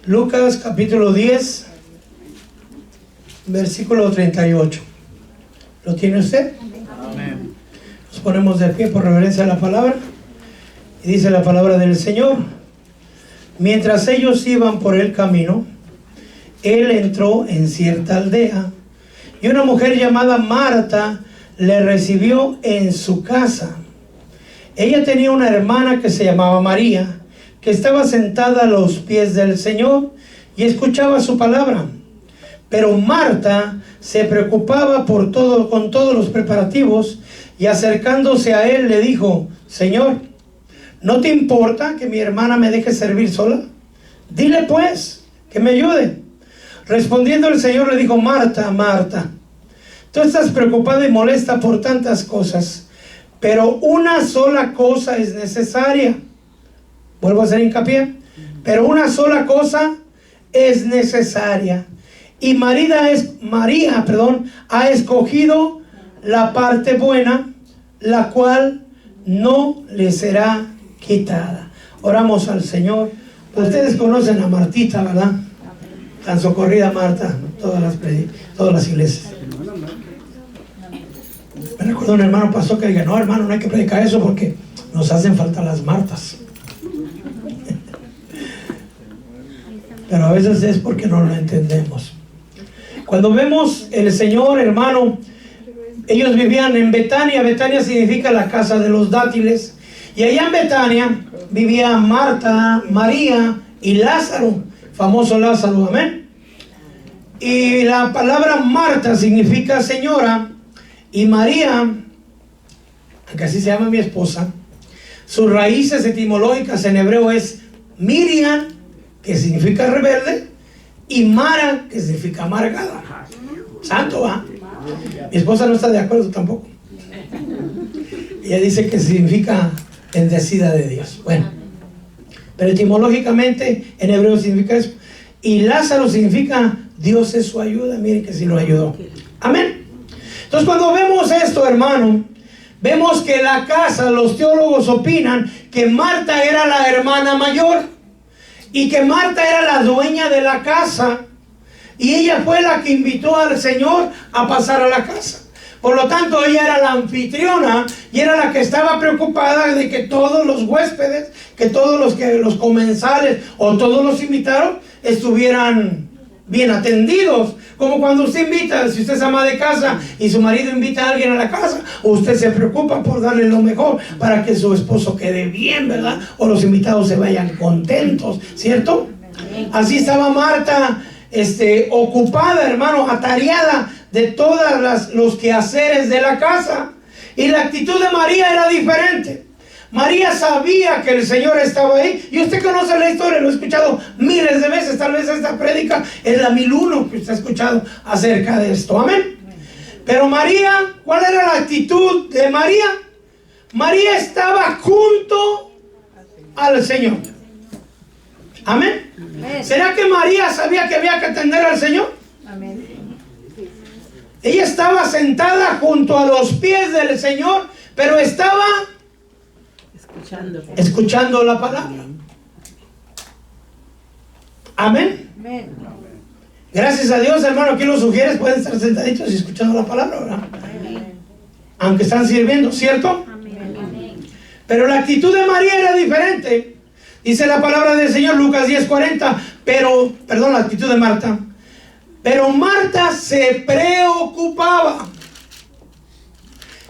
Lucas capítulo 10, versículo 38. ¿Lo tiene usted? Amén. Nos ponemos de pie por reverencia a la palabra. Y dice la palabra del Señor: mientras ellos iban por el camino, Él entró en cierta aldea, y una mujer llamada Marta le recibió en su casa. Ella tenía una hermana que se llamaba María, que estaba sentada a los pies del Señor y escuchaba su palabra. Pero Marta se preocupaba con todos los preparativos, y acercándose a Él le dijo: Señor, ¿no te importa que mi hermana me deje servir sola? Dile pues que me ayude. Respondiendo el Señor le dijo: Marta, Marta, tú estás preocupada y molesta por tantas cosas, pero una sola cosa es necesaria. Vuelvo a hacer hincapié. Pero una sola cosa es necesaria. Y María ha escogido la parte buena, la cual no le será quitada. Oramos al Señor. Ustedes conocen a Martita, ¿verdad? Tan socorrida Marta, todas las iglesias. Me recuerdo un hermano pastor que diga: no, hermano, no hay que predicar eso porque nos hacen falta las Martas. Pero a veces es porque no lo entendemos. Cuando vemos el Señor, hermano, ellos vivían en Betania. Betania significa la casa de los dátiles. Y allá en Betania vivía Marta, María y Lázaro, famoso Lázaro, amén. Y la palabra Marta significa señora, y María, aunque así se llama mi esposa, sus raíces etimológicas en hebreo es Miriam, que significa rebelde, y Mara, que significa amargada. Santo, ¿va? Mi esposa no está de acuerdo tampoco. Ella dice que significa bendecida de Dios. Bueno, pero etimológicamente en hebreo significa eso. Y Lázaro significa Dios es su ayuda. Miren que sí lo ayudó. Amén. Entonces, cuando vemos esto, hermano, vemos que la casa, los teólogos opinan que Marta era la hermana mayor y que Marta era la dueña de la casa, y ella fue la que invitó al Señor a pasar a la casa. Por lo tanto, ella era la anfitriona y era la que estaba preocupada de que todos los huéspedes, que todos los comensales o todos los invitados estuvieran bien atendidos. Como cuando usted invita, si usted es ama de casa y su marido invita a alguien a la casa, usted se preocupa por darle lo mejor para que su esposo quede bien, ¿verdad? O los invitados se vayan contentos, ¿cierto? Así estaba Marta, ocupada, hermano, atareada de todos los quehaceres de la casa. Y la actitud de María era diferente. María sabía que el Señor estaba ahí. Y usted conoce la historia, lo he escuchado miles de veces. Tal vez esta prédica es la 1001 que usted ha escuchado acerca de esto. Amén. Pero María, ¿cuál era la actitud de María? María estaba junto al Señor. Amén. ¿Será que María sabía que había que atender al Señor? Amén. Ella estaba sentada junto a los pies del Señor, pero estaba escuchando la palabra. Amén. Amén. Gracias a Dios, hermano, aquí los sugieres pueden estar sentaditos y escuchando la palabra, ¿verdad? Amén. Aunque están sirviendo, ¿cierto? Amén. Pero la actitud de María era diferente. Dice la palabra del Señor, Lucas 10:40, la actitud de Marta. Pero Marta se preocupaba.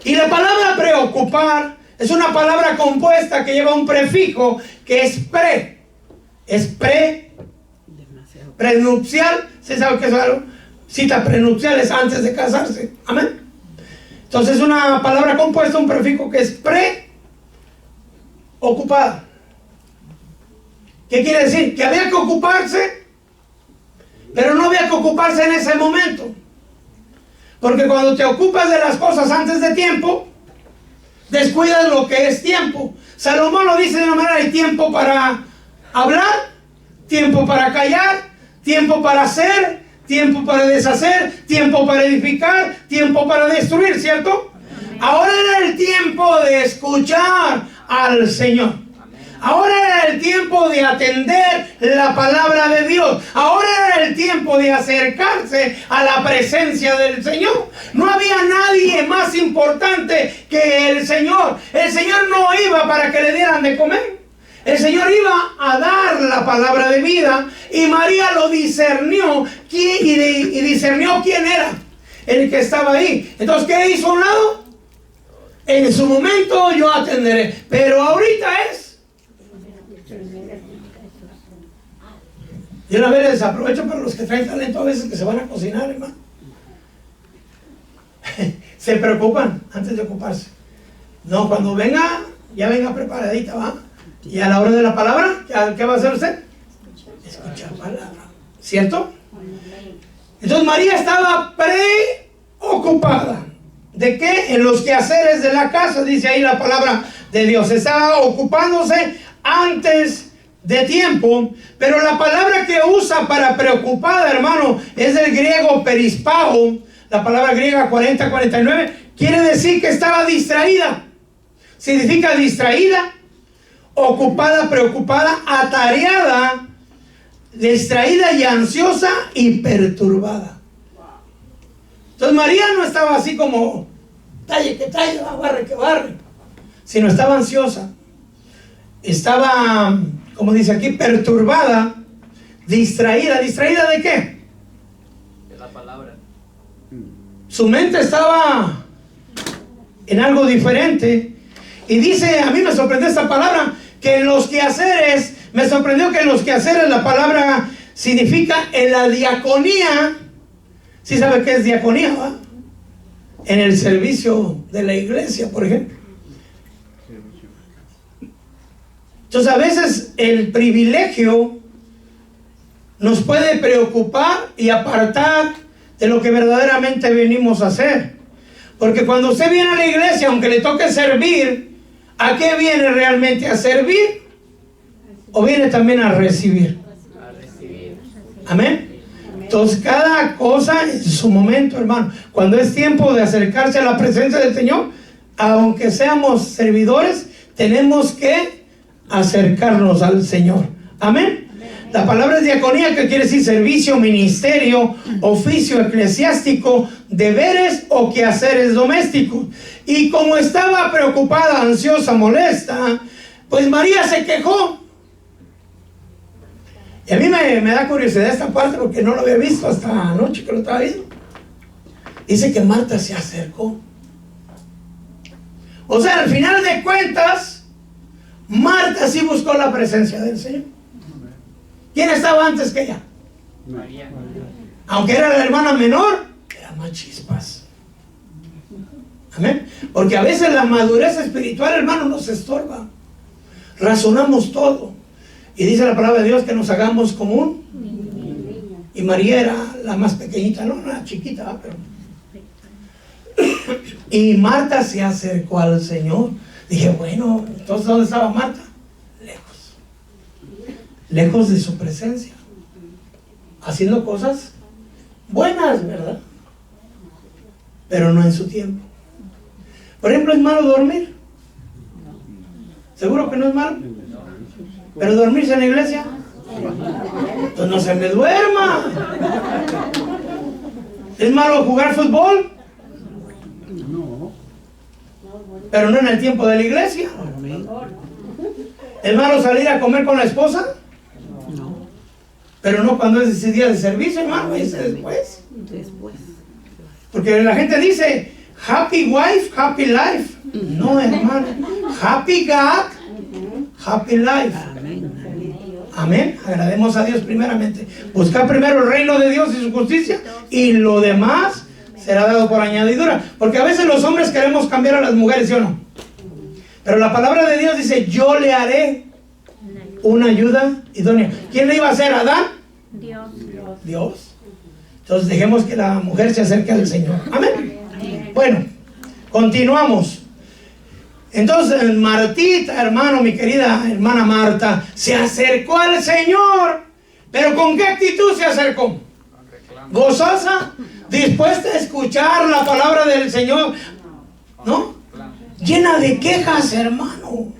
Y la palabra preocupar es una palabra compuesta que lleva un prefijo que es pre. Es prenupcial. ¿Se sabe qué es algo? Cita prenupcial es antes de casarse. Amén. Entonces es una palabra compuesta, un prefijo que es preocupada. ¿Qué quiere decir? Que había que ocuparse, pero no había que ocuparse en ese momento. Porque cuando te ocupas de las cosas antes de tiempo, descuidas lo que es tiempo. Salomón lo dice de una manera: hay tiempo para hablar, tiempo para callar, tiempo para hacer, tiempo para deshacer, tiempo para edificar, tiempo para destruir, ¿cierto? Ahora era el tiempo de escuchar al Señor. Ahora era el tiempo de atender la palabra de Dios. Ahora era el tiempo de acercarse a la presencia del Señor. No había nadie más importante que el Señor. El Señor no iba para que le dieran de comer. El Señor iba a dar la palabra de vida, y María lo discernió y discernió quién era el que estaba ahí. Entonces, ¿qué hizo a un lado? En su momento yo atenderé, pero ahorita es. Yo una vez les aprovecho para los que traen talento a veces que se van a cocinar, hermano. Se preocupan antes de ocuparse. No, cuando venga, ya venga preparadita, ¿va? Y a la hora de la palabra, ¿qué va a hacer usted? Escuchar palabra, ¿cierto? Entonces María estaba preocupada. ¿De qué? En los quehaceres de la casa, dice ahí la palabra de Dios. Estaba ocupándose antes de tiempo, pero la palabra que usa para preocupada, hermano, es del griego perispao. La palabra griega 40-49 quiere decir que estaba distraída. Significa distraída, ocupada, preocupada, atareada, distraída y ansiosa y perturbada. Entonces María no estaba así como talle que talle, barre que barre, sino estaba ansiosa, estaba, como dice aquí, perturbada, distraída. ¿Distraída de qué? De la palabra. Su mente estaba en algo diferente. Y dice, a mí me sorprendió esta palabra, que en los quehaceres, me sorprendió que en los quehaceres la palabra significa en la diaconía. ¿Sí sabe qué es diaconía, va? En el servicio de la iglesia, por ejemplo. Entonces a veces el privilegio nos puede preocupar y apartar de lo que verdaderamente venimos a hacer. Porque cuando usted viene a la iglesia, aunque le toque servir, ¿a qué viene realmente? ¿A servir? ¿O viene también a recibir? A recibir. Amén. Entonces cada cosa en su momento, hermano. Cuando es tiempo de acercarse a la presencia del Señor, aunque seamos servidores, tenemos que acercarnos al Señor. Amén. La palabra es diaconía, que quiere decir servicio, ministerio, oficio eclesiástico, deberes o quehaceres domésticos. Y como estaba preocupada, ansiosa, molesta, pues María se quejó. Y a mí me da curiosidad esta parte, porque no lo había visto hasta anoche que lo estaba viendo. Dice que Marta se acercó. O sea, al final de cuentas, Marta sí buscó la presencia del Señor. ¿Quién estaba antes que ella? María. Aunque era la hermana menor, era más chispas. Amén. Porque a veces la madurez espiritual, hermano, nos estorba. Razonamos todo. Y dice la palabra de Dios que nos hagamos como un. Y María era la más pequeñita, no, una chiquita, pero. Y Marta se acercó al Señor. Dije, bueno, entonces ¿dónde estaba Marta? Lejos. Lejos de su presencia. Haciendo cosas buenas, ¿verdad? Pero no en su tiempo. Por ejemplo, ¿es malo dormir? ¿Seguro que no es malo? ¿Pero dormirse en la iglesia? Pues no se me duerma. ¿Es malo jugar fútbol? Pero no en el tiempo de la iglesia. ¿Es malo salir a comer con la esposa? Pero no cuando es ese día de servicio, hermano, es después. Porque la gente dice, happy wife, happy life. No, hermano. Happy God, happy life. Amén. Agrademos a Dios primeramente. Buscar primero el reino de Dios y su justicia, y lo demás será dado por añadidura. Porque a veces los hombres queremos cambiar a las mujeres, ¿sí o no? Pero la palabra de Dios dice, yo le haré una ayuda idónea. ¿Quién le iba a hacer? ¿Adán? Dios. Entonces dejemos que la mujer se acerque al Señor. Amén. Bueno, continuamos. Entonces Martita, hermano, mi querida hermana Marta, se acercó al Señor. ¿Pero con qué actitud se acercó? Gozosa, dispuesta a escuchar la palabra del Señor, ¿no? Llena de quejas, hermano.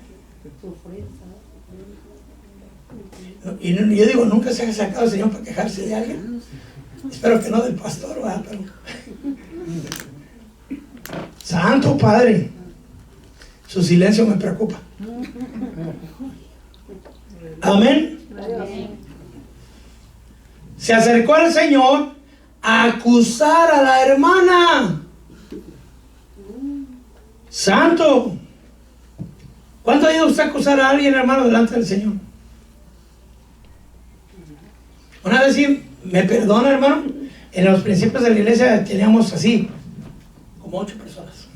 Y yo digo, nunca se ha sacado el Señor para quejarse de alguien. Espero que no del pastor, ¿verdad? Pero... Santo Padre, su silencio me preocupa. Amén. Se acercó al Señor a acusar a la hermana. Santo. ¿Cuánto ha ido usted a acusar a alguien, hermano, delante del Señor? Una vez sí, me perdona, hermano, en los principios de la iglesia teníamos así, como 8 personas.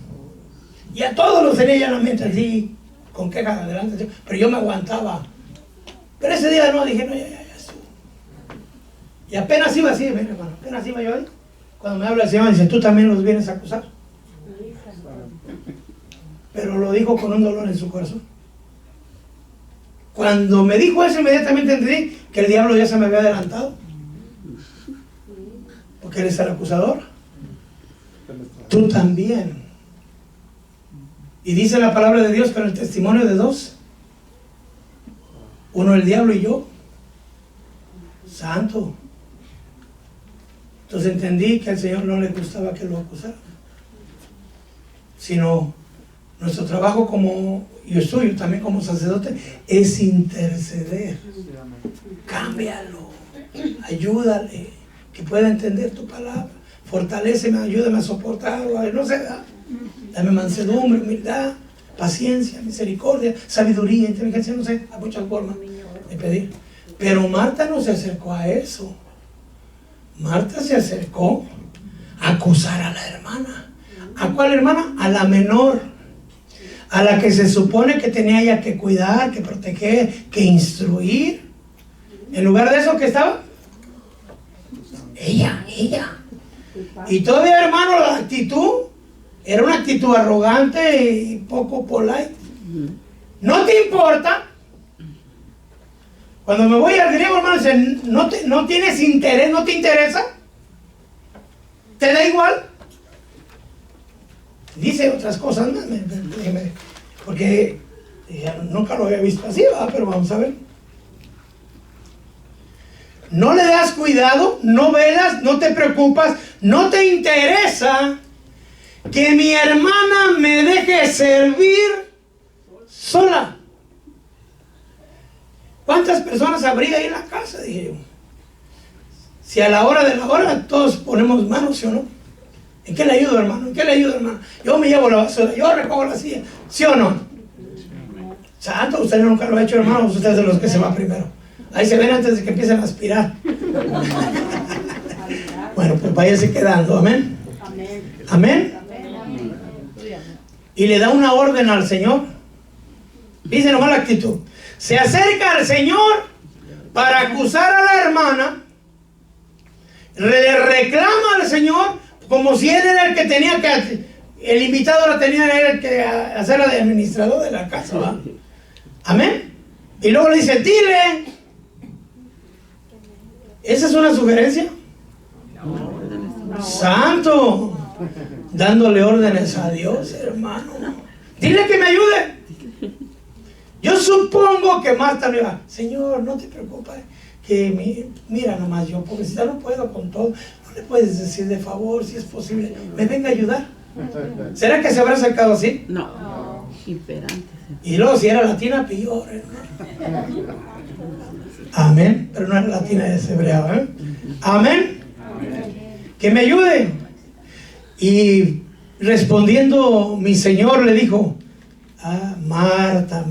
Y a todos los tenía ya en la mente así, con quejas delante, pero yo me aguantaba. Pero ese día no, dije, no, ya. Y apenas iba así, ven, hermano, apenas iba yo ahí. Cuando me habla el Señor, dice, tú también los vienes a acusar. Pero lo dijo con un dolor en su corazón. Cuando me dijo eso, inmediatamente entendí que el diablo ya se me había adelantado. Porque él es el acusador. Tú también. Y dice la palabra de Dios con el testimonio de 2. Uno el diablo y yo. Santo. Entonces entendí que al Señor no le gustaba que lo acusara. Sino nuestro trabajo como, y el suyo también como sacerdote, es interceder. Cámbialo. Ayúdale. Que pueda entender tu palabra. Fortaléceme, ayúdame a soportarlo. No sé, dame mansedumbre, humildad, paciencia, misericordia, sabiduría, inteligencia, no sé, hay muchas formas de pedir. Pero Marta no se acercó a eso. Marta se acercó a acusar a la hermana. ¿A cuál hermana? A la menor, a la que se supone que tenía ella que cuidar, que proteger, que instruir. En lugar de eso, ¿qué estaba? Ella. Y todavía, hermano, la actitud era una actitud arrogante y poco polite. ¿No te importa? Cuando me voy al griego, hermano, dice, no tienes interés, no te interesa. ¿Te da igual? Dice otras cosas más, porque nunca lo había visto así, ¿verdad? Pero vamos a ver. No le das cuidado, no velas, no te preocupas, no te interesa que mi hermana me deje servir sola. ¿Cuántas personas habría ahí en la casa? Dije yo. Si a la hora de la hora todos ponemos manos, ¿sí o no? ¿En qué le ayudo, hermano? ¿En qué le ayudo, hermano? Yo me llevo la basura, yo recojo la silla, ¿sí o no? Santo, usted nunca lo ha hecho, hermano, usted es de los que se va primero. Ahí se ven antes de que empiecen a aspirar. Bueno, pues váyase quedando, amén. Amén. Y le da una orden al Señor. Dice nomás la actitud. Se acerca al Señor para acusar a la hermana. Le reclama al Señor como si él era el que tenía que, el invitado la tenía él que hacerla de administrador de la casa, ¿va? Amén. Y luego le dice, dile. ¿Esa es una sugerencia? No. Santo. Dándole órdenes a Dios, hermano. Dile que me ayude. Yo supongo que Marta le iba, Señor, no te preocupes, que mira nomás yo, pobrecita, no puedo con todo. No le puedes decir de favor, si es posible, me venga a ayudar. ¿Será que se habrá acercado así? No. Imperante. Y luego si era latina, peor, hermano. Amén. Pero no era latina, es hebrea, ¿eh? Amén. Que me ayude. Y respondiendo mi Señor le dijo, Marta.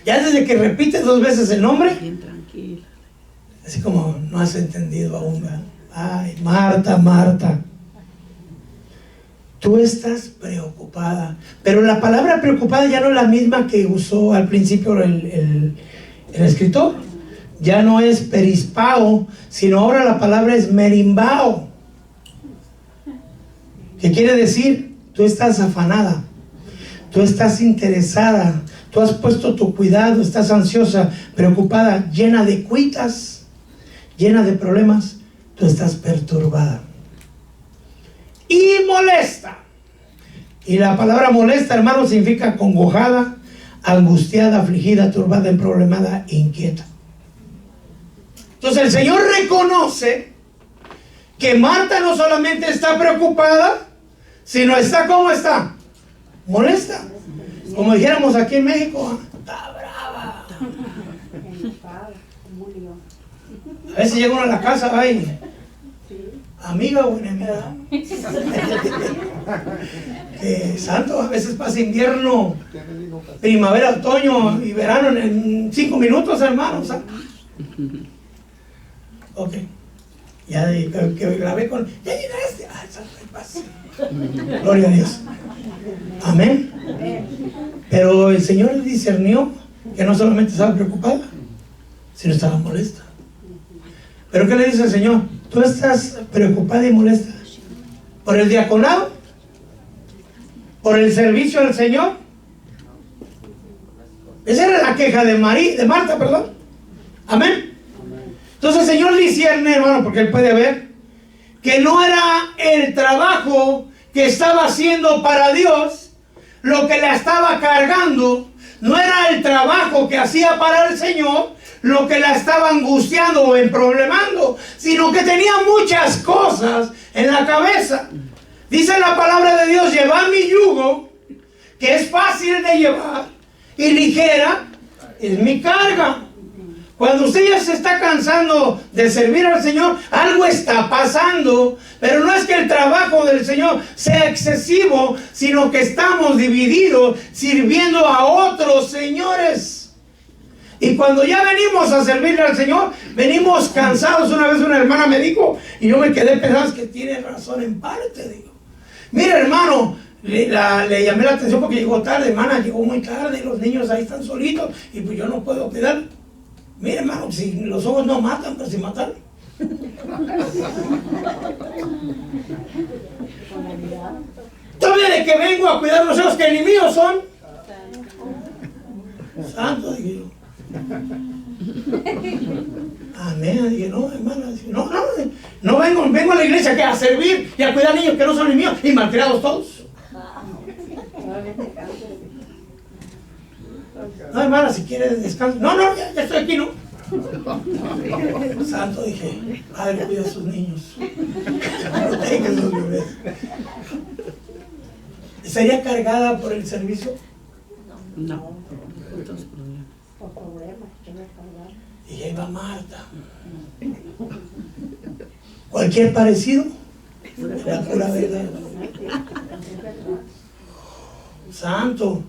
Ya desde que repite 2 veces el nombre, Bien tranquila. así como no has entendido aún, ¿verdad? Ay, Marta. Tú estás preocupada. Pero la palabra preocupada ya no es la misma que usó al principio el escritor. Ya no es perispao, sino ahora la palabra es merimbao. ¿Qué quiere decir? Tú estás afanada. Tú estás interesada. Tú has puesto tu cuidado. Estás ansiosa, preocupada, llena de cuitas, llena de problemas. Tú estás perturbada y molesta. Y la palabra molesta, hermano, significa congojada, angustiada, afligida, turbada, emproblemada, inquieta. Entonces el Señor reconoce que Marta no solamente está preocupada, sino está, ¿cómo está? Molesta. Como dijéramos aquí en México, está brava. A veces llega uno a la casa, ay, amiga o enemiga. Santo, a veces pasa invierno, primavera, otoño y verano en 5 minutos, hermanos. Ok. Ya que grabé con. Ya llegaste. Ay, santo, paz. Gloria a Dios. Amén. Pero el Señor discernió que no solamente estaba preocupada, sino estaba molesta. Pero ¿qué le dice el Señor? Tú estás preocupada y molesta por el diaconado, por el servicio al Señor. Esa era la queja de Marta, perdón. Amén. Entonces el Señor discierne, hermano, porque Él puede ver que no era el trabajo que estaba haciendo para Dios lo que la estaba cargando, no era el trabajo que hacía para el Señor lo que la estaba angustiando o emproblemando, sino que tenía muchas cosas en la cabeza. Dice la palabra de Dios: llevad mi yugo, que es fácil de llevar, y ligera es mi carga. Cuando usted ya se está cansando de servir al Señor, algo está pasando. Pero no es que el trabajo del Señor sea excesivo, sino que estamos divididos sirviendo a otros señores. Y cuando ya venimos a servirle al Señor, venimos cansados. Una vez una hermana me dijo, y yo me quedé pensando, que tiene razón en parte. Digo, mira, hermano, le llamé la atención porque llegó tarde, hermana, llegó muy tarde y los niños ahí están solitos y pues yo no puedo quedar. Mira, hermano, si los ojos no matan, pero si matan. Todavía de que vengo a cuidar los ojos que ni míos son. Santo, dije yo. Amén, dije, no, hermana, no vengo a la iglesia que a servir y a cuidar niños que no son ni míos y malcriados todos. No, hermana, si quieres descanso. No, ya estoy aquí, ¿no? Santo, dije, Padre, cuida a sus niños. Protege a sus bebés. ¿Sería cargada por el servicio? No. Por problemas. Y ahí va Marta. Cualquier parecido es la pura verdad. Santo.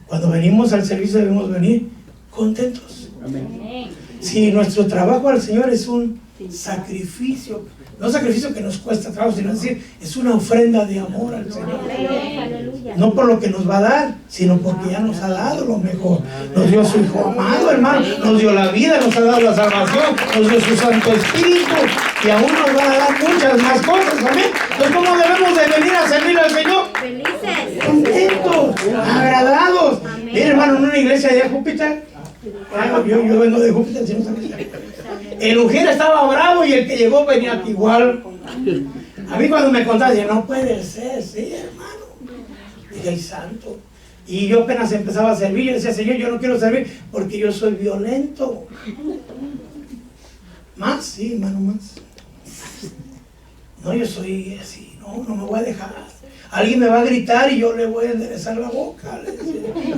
Cuando venimos al servicio debemos venir contentos. Amén. Si nuestro trabajo al Señor es un sacrificio, no sacrificio que nos cuesta trabajo, sino decir, es una ofrenda de amor al Señor. No por lo que nos va a dar, sino porque ya nos ha dado lo mejor. Nos dio su Hijo amado, hermano, nos dio la vida, nos ha dado la salvación, nos dio su Santo Espíritu y aún nos va a dar muchas más cosas. Amén. Entonces, ¿cómo debemos de venir a servir al Señor? Felices. Contentos, agradados. Mira, hermano, en una iglesia de Júpiter, yo vengo de Júpiter, si no sabes. El Ujier estaba bravo y el que llegó venía igual. A mí cuando me contaban, dije, no puede ser, sí, hermano. Dije, ay, santo. Y yo apenas empezaba a servir, yo decía, Señor, yo no quiero servir porque yo soy violento. Más, sí, hermano, más. No, yo soy así, no me voy a dejar. Alguien me va a gritar y yo le voy a enderezar la boca.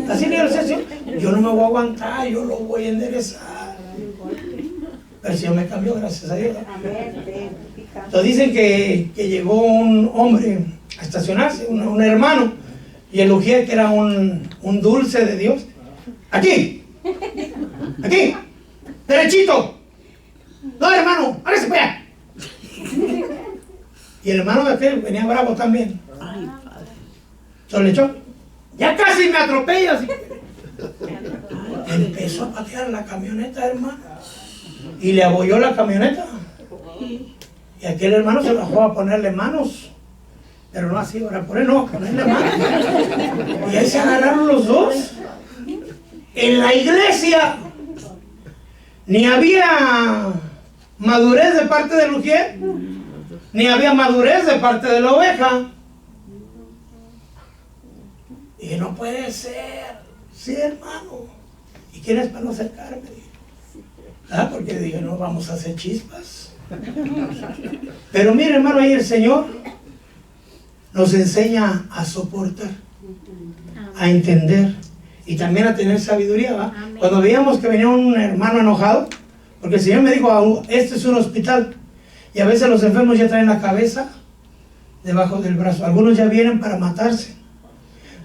Así le decía, Señor, yo no me voy a aguantar, yo lo voy a enderezar. Pero el Señor me cambió, gracias a Dios. Entonces dicen que llegó un hombre a estacionarse, un hermano, y el Ujier, que era un dulce de Dios. Aquí, derechito. No, hermano, hágase para allá. Y el hermano de aquel venía bravo también. Ay, Padre. Se le echó. Ya casi me atropella. Así. Empezó a patear la camioneta, hermano. Y le abolló la camioneta. Y aquel hermano se bajó a ponerle manos. Pero no así, ahora por él no, a ponerle manos. Y ahí se agarraron los dos. En la iglesia ni había madurez de parte del Ujier, ni había madurez de parte de la oveja. Y no puede ser. Sí, hermano. ¿Y quién es para no acercarme? Porque dije, no vamos a hacer chispas. Pero mire, hermano, ahí el Señor nos enseña a soportar, a entender y también a tener sabiduría, ¿va? Cuando veíamos que venía un hermano enojado, porque el Señor me dijo, este es un hospital, y a veces los enfermos ya traen la cabeza debajo del brazo. Algunos ya vienen para matarse,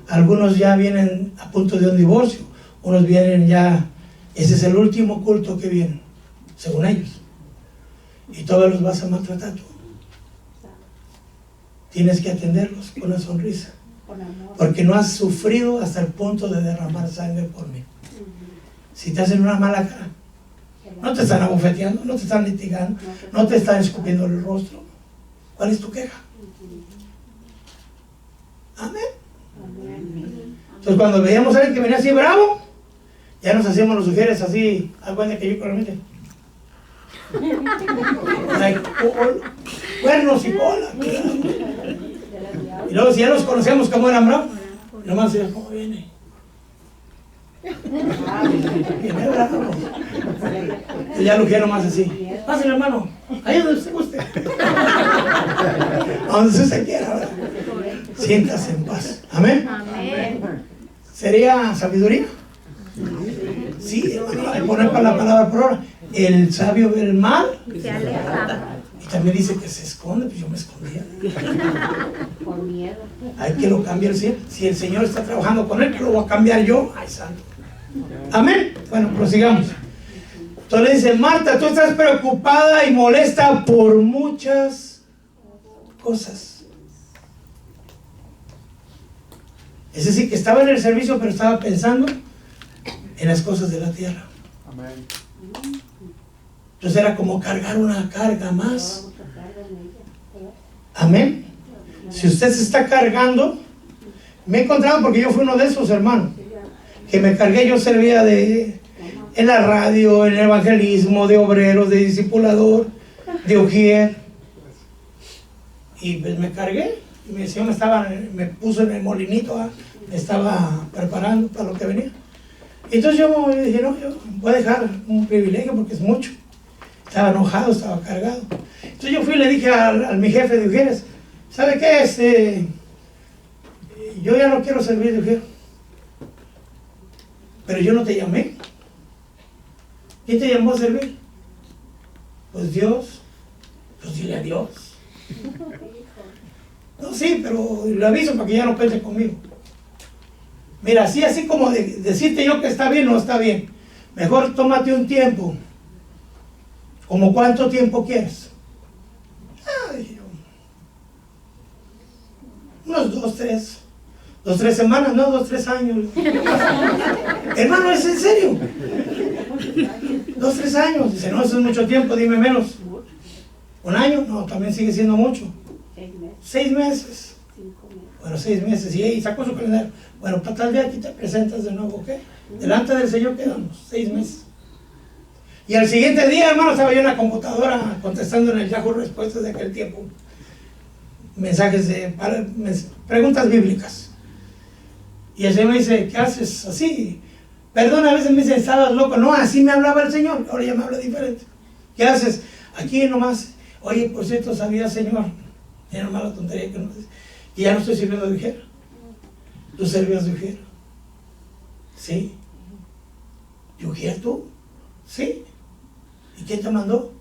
algunos ya vienen a punto de un divorcio, unos vienen ya, ese es el último culto que vienen, según ellos, y todos los vas a maltratar tú. Tienes que atenderlos con una sonrisa, porque no has sufrido hasta el punto de derramar sangre por mí. Si te hacen una mala cara, no te están abofeteando, no te están litigando, no te están escupiendo el rostro. ¿Cuál es tu queja? Amén. Entonces cuando veíamos a alguien que venía así bravo, ya nos hacíamos los sugieres así, algo de que yo claramente. Cuernos y cola. Y luego si ya los conocíamos como eran bravos, nomás decías, ¿cómo viene? Viene bravo. Y ya lo quiero más así. Pásale, hermano, ahí donde usted guste. A donde usted quiera, ¿verdad? Siéntase en paz. Amén. ¿Sería sabiduría? Sí, hermano, hay que poner para la palabra por ahora. El sabio ve el mal y también dice que se esconde, pues yo me escondía. Por miedo. Hay que lo cambie el Señor. Si el Señor está trabajando con él, que lo voy a cambiar yo. Ay, santo. Amén. Bueno, prosigamos. Entonces le dice, Marta, tú estás preocupada y molesta por muchas cosas. Es decir, que estaba en el servicio, pero estaba pensando en las cosas de la tierra. Amén. Entonces era como cargar una carga más. Amén. Si usted se está cargando, me he encontrado, porque yo fui uno de esos hermanos, que me cargué, yo servía en la radio, en el evangelismo, de obreros, de discipulador, de ujier. Y pues me cargué. Y mi Señor me puso en el molinito, me estaba preparando para lo que venía. Entonces yo dije, no, yo voy a dejar un privilegio porque es mucho. Estaba enojado, estaba cargado. Entonces yo fui y le dije a mi jefe de ujieres, ¿sabe qué? Yo ya no quiero servir de ujier. Pero yo no te llamé. ¿Quién te llamó a servir? Pues Dios. Pues dile a Dios. No, sí, pero le aviso para que ya no cuente conmigo. Mira, así como decirte yo que está bien, no está bien. Mejor tómate un tiempo. ¿Como cuánto tiempo quieres? Dije yo, unos 2, 3 semanas, no, 2, 3 años. Hermano, ¿es en serio? 2, 3 años. Dice, no, eso es mucho tiempo, dime menos. ¿1 año? No, también sigue siendo mucho. 6 meses. Bueno, 6 meses. Y sacó su calendario. Bueno, para tal día aquí te presentas de nuevo, ¿ok? Delante del Señor quedamos, 6 meses. Y al siguiente día, hermano, estaba yo en la computadora contestando en el Yahoo Respuestas de aquel tiempo. Mensajes preguntas bíblicas. Y el Señor me dice, ¿qué haces así? Perdón, a veces me dice, estabas loco. No, así me hablaba el Señor, ahora ya me habla diferente. ¿Qué haces? Aquí nomás. Oye, por cierto, sabía, Señor, era nomás la tontería que no dice, y ya no estoy sirviendo de ujier. ¿Tú servías de ujier? Sí. ¿De ujier tú? Sí. ¿Y quién te mandó?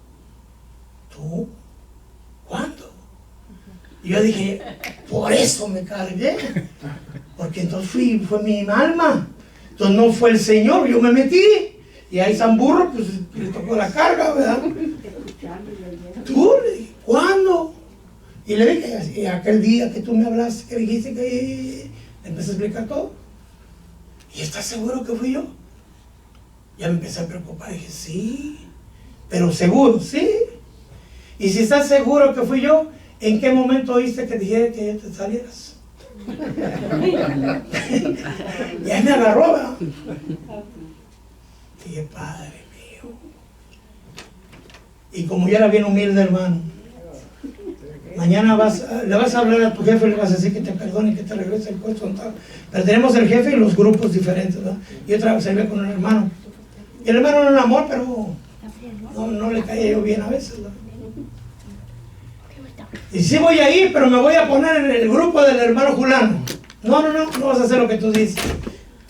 Tú. ¿Cuándo? Y yo dije, por eso me cargué. Porque entonces fue mi alma. Entonces no fue el Señor, yo me metí. Y ahí San Burro, pues le tocó la carga, ¿verdad? Tú, le dije, ¿cuándo? Y le dije, y aquel día que tú me hablaste, que dijiste que... Le empecé a explicar todo. ¿Y estás seguro que fui yo? Ya me empecé a preocupar, dije, sí, pero seguro, sí. Y si estás seguro que fui yo, ¿en qué momento oíste que dijera que ya te salieras? Y ahí me agarró, ¿verdad? Dije, Padre mío. Y como yo era bien humilde, hermano, Mañana le vas a hablar a tu jefe, le vas a decir que te perdone y que te regrese el puesto donde estaba. Pero tenemos el jefe y los grupos diferentes, ¿verdad? Y otra vez servía con un hermano. Y el hermano era un amor, pero no le caía yo bien a veces, ¿verdad? Y sí voy a ir, pero me voy a poner en el grupo del hermano Julano. No vas a hacer lo que tú dices.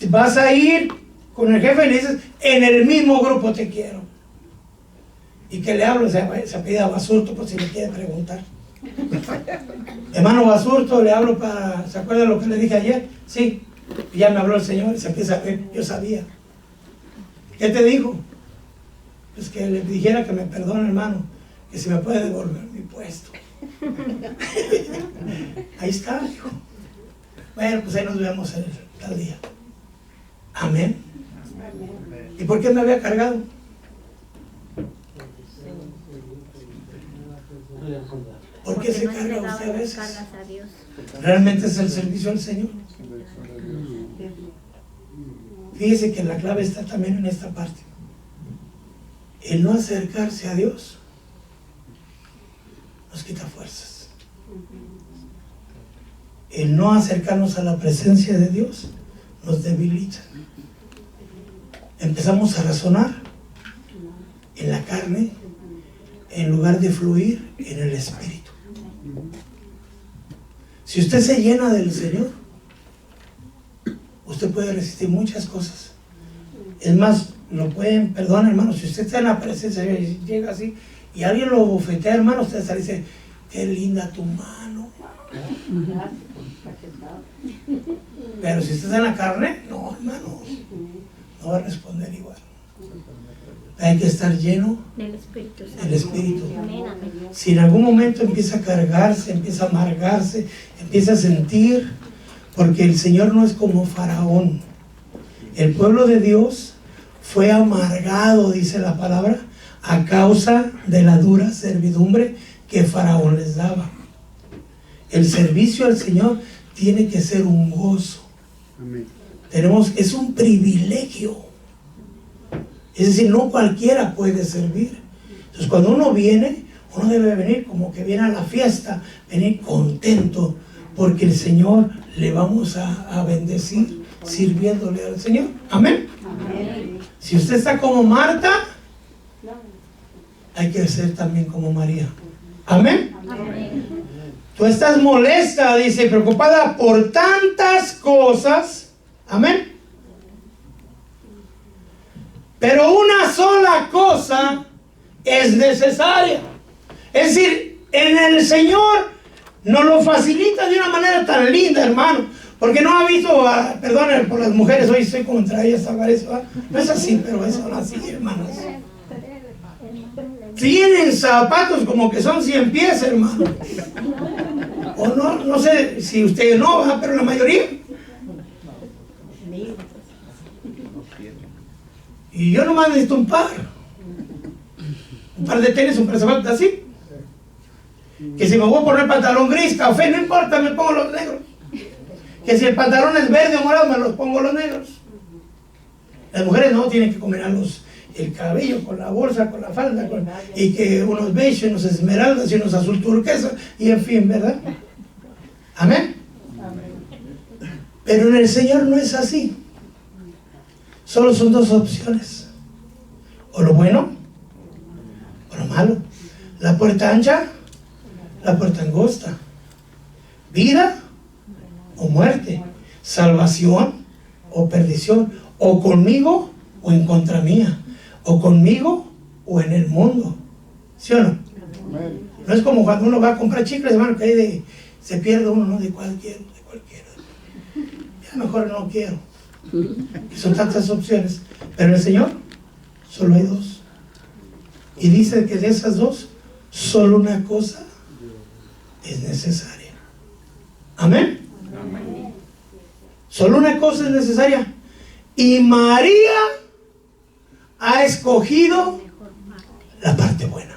Vas a ir con el jefe y le dices, en el mismo grupo te quiero. Y que le hablo, se apellida Basurto, por si le quiere preguntar. Hermano Basurto, le hablo para, ¿se acuerda lo que le dije ayer? Sí, y ya me habló el Señor y se empieza a ver, yo sabía. ¿Qué te dijo? Pues que le dijera que me perdone, hermano, que si me puede devolver mi puesto. Ahí está, hijo. Bueno, pues ahí nos vemos el tal día. Amén. ¿Y por qué me había cargado? ¿Por qué se carga usted a veces? ¿Realmente es el servicio al Señor? Fíjese que la clave está también en esta parte. El no acercarse a Dios nos quita fuerzas. El no acercarnos a la presencia de Dios nos debilita. Empezamos a razonar en la carne en lugar de fluir en el Espíritu. Si usted se llena del Señor, usted puede resistir muchas cosas. Es más, lo pueden, perdón, hermano, si usted está en la presencia de Dios y llega así y alguien lo bofetea, hermano, usted sale y dice, qué linda tu mano. Pero si usted está en la carne, no, hermano, no va a responder igual. Hay que estar lleno del Espíritu Santo. del Espíritu. Amén, amén. Si en algún momento empieza a cargarse, empieza a amargarse, empieza a sentir, porque el Señor no es como Faraón. El pueblo de Dios fue amargado, dice la palabra, a causa de la dura servidumbre que Faraón les daba. El servicio al Señor tiene que ser un gozo. Amén. Es un privilegio. Es decir, no cualquiera puede servir. Entonces, cuando uno viene, uno debe venir como que viene a la fiesta, venir contento, porque el Señor le vamos a bendecir sirviéndole al Señor. Amén. Amén. Si usted está como Marta, hay que ser también como María. Amén. Amén. Tú estás molesta, dice, preocupada por tantas cosas. Amén. Pero una sola cosa es necesaria. Es decir, en el Señor nos lo facilita de una manera tan linda, hermano. Porque no ha visto, perdón por las mujeres, hoy estoy contra ellas, parece, ¿va? No es así, pero es así, hermanas. Tienen zapatos como que son 100 pies, hermano. O no sé si usted no, ¿va? Pero la mayoría. Y yo nomás necesito un par de tenis, un par de zapatos así. Que si me voy a poner pantalón gris, café, no importa, me pongo los negros. Que si el pantalón es verde o morado, me los pongo los negros. Las mujeres no tienen que combinarlos el cabello con la bolsa, con la falda, y que unos beige, unos esmeraldas y unos azul turquesa, y en fin, ¿verdad? Amén. Pero en el Señor no es así. Solo son dos opciones: o lo bueno o lo malo. La puerta ancha, la puerta angosta. Vida o muerte. Salvación o perdición. O conmigo o en contra mía. O conmigo o en el mundo. ¿Sí o no? No es como cuando uno va a comprar chicles, hermano, que ahí se pierde uno, ¿no? De cualquiera. Ya mejor no quiero. Son tantas opciones, pero el Señor solo hay dos, y dice que de esas dos solo una cosa es necesaria. Amén. Solo una cosa es necesaria, y María ha escogido la parte buena.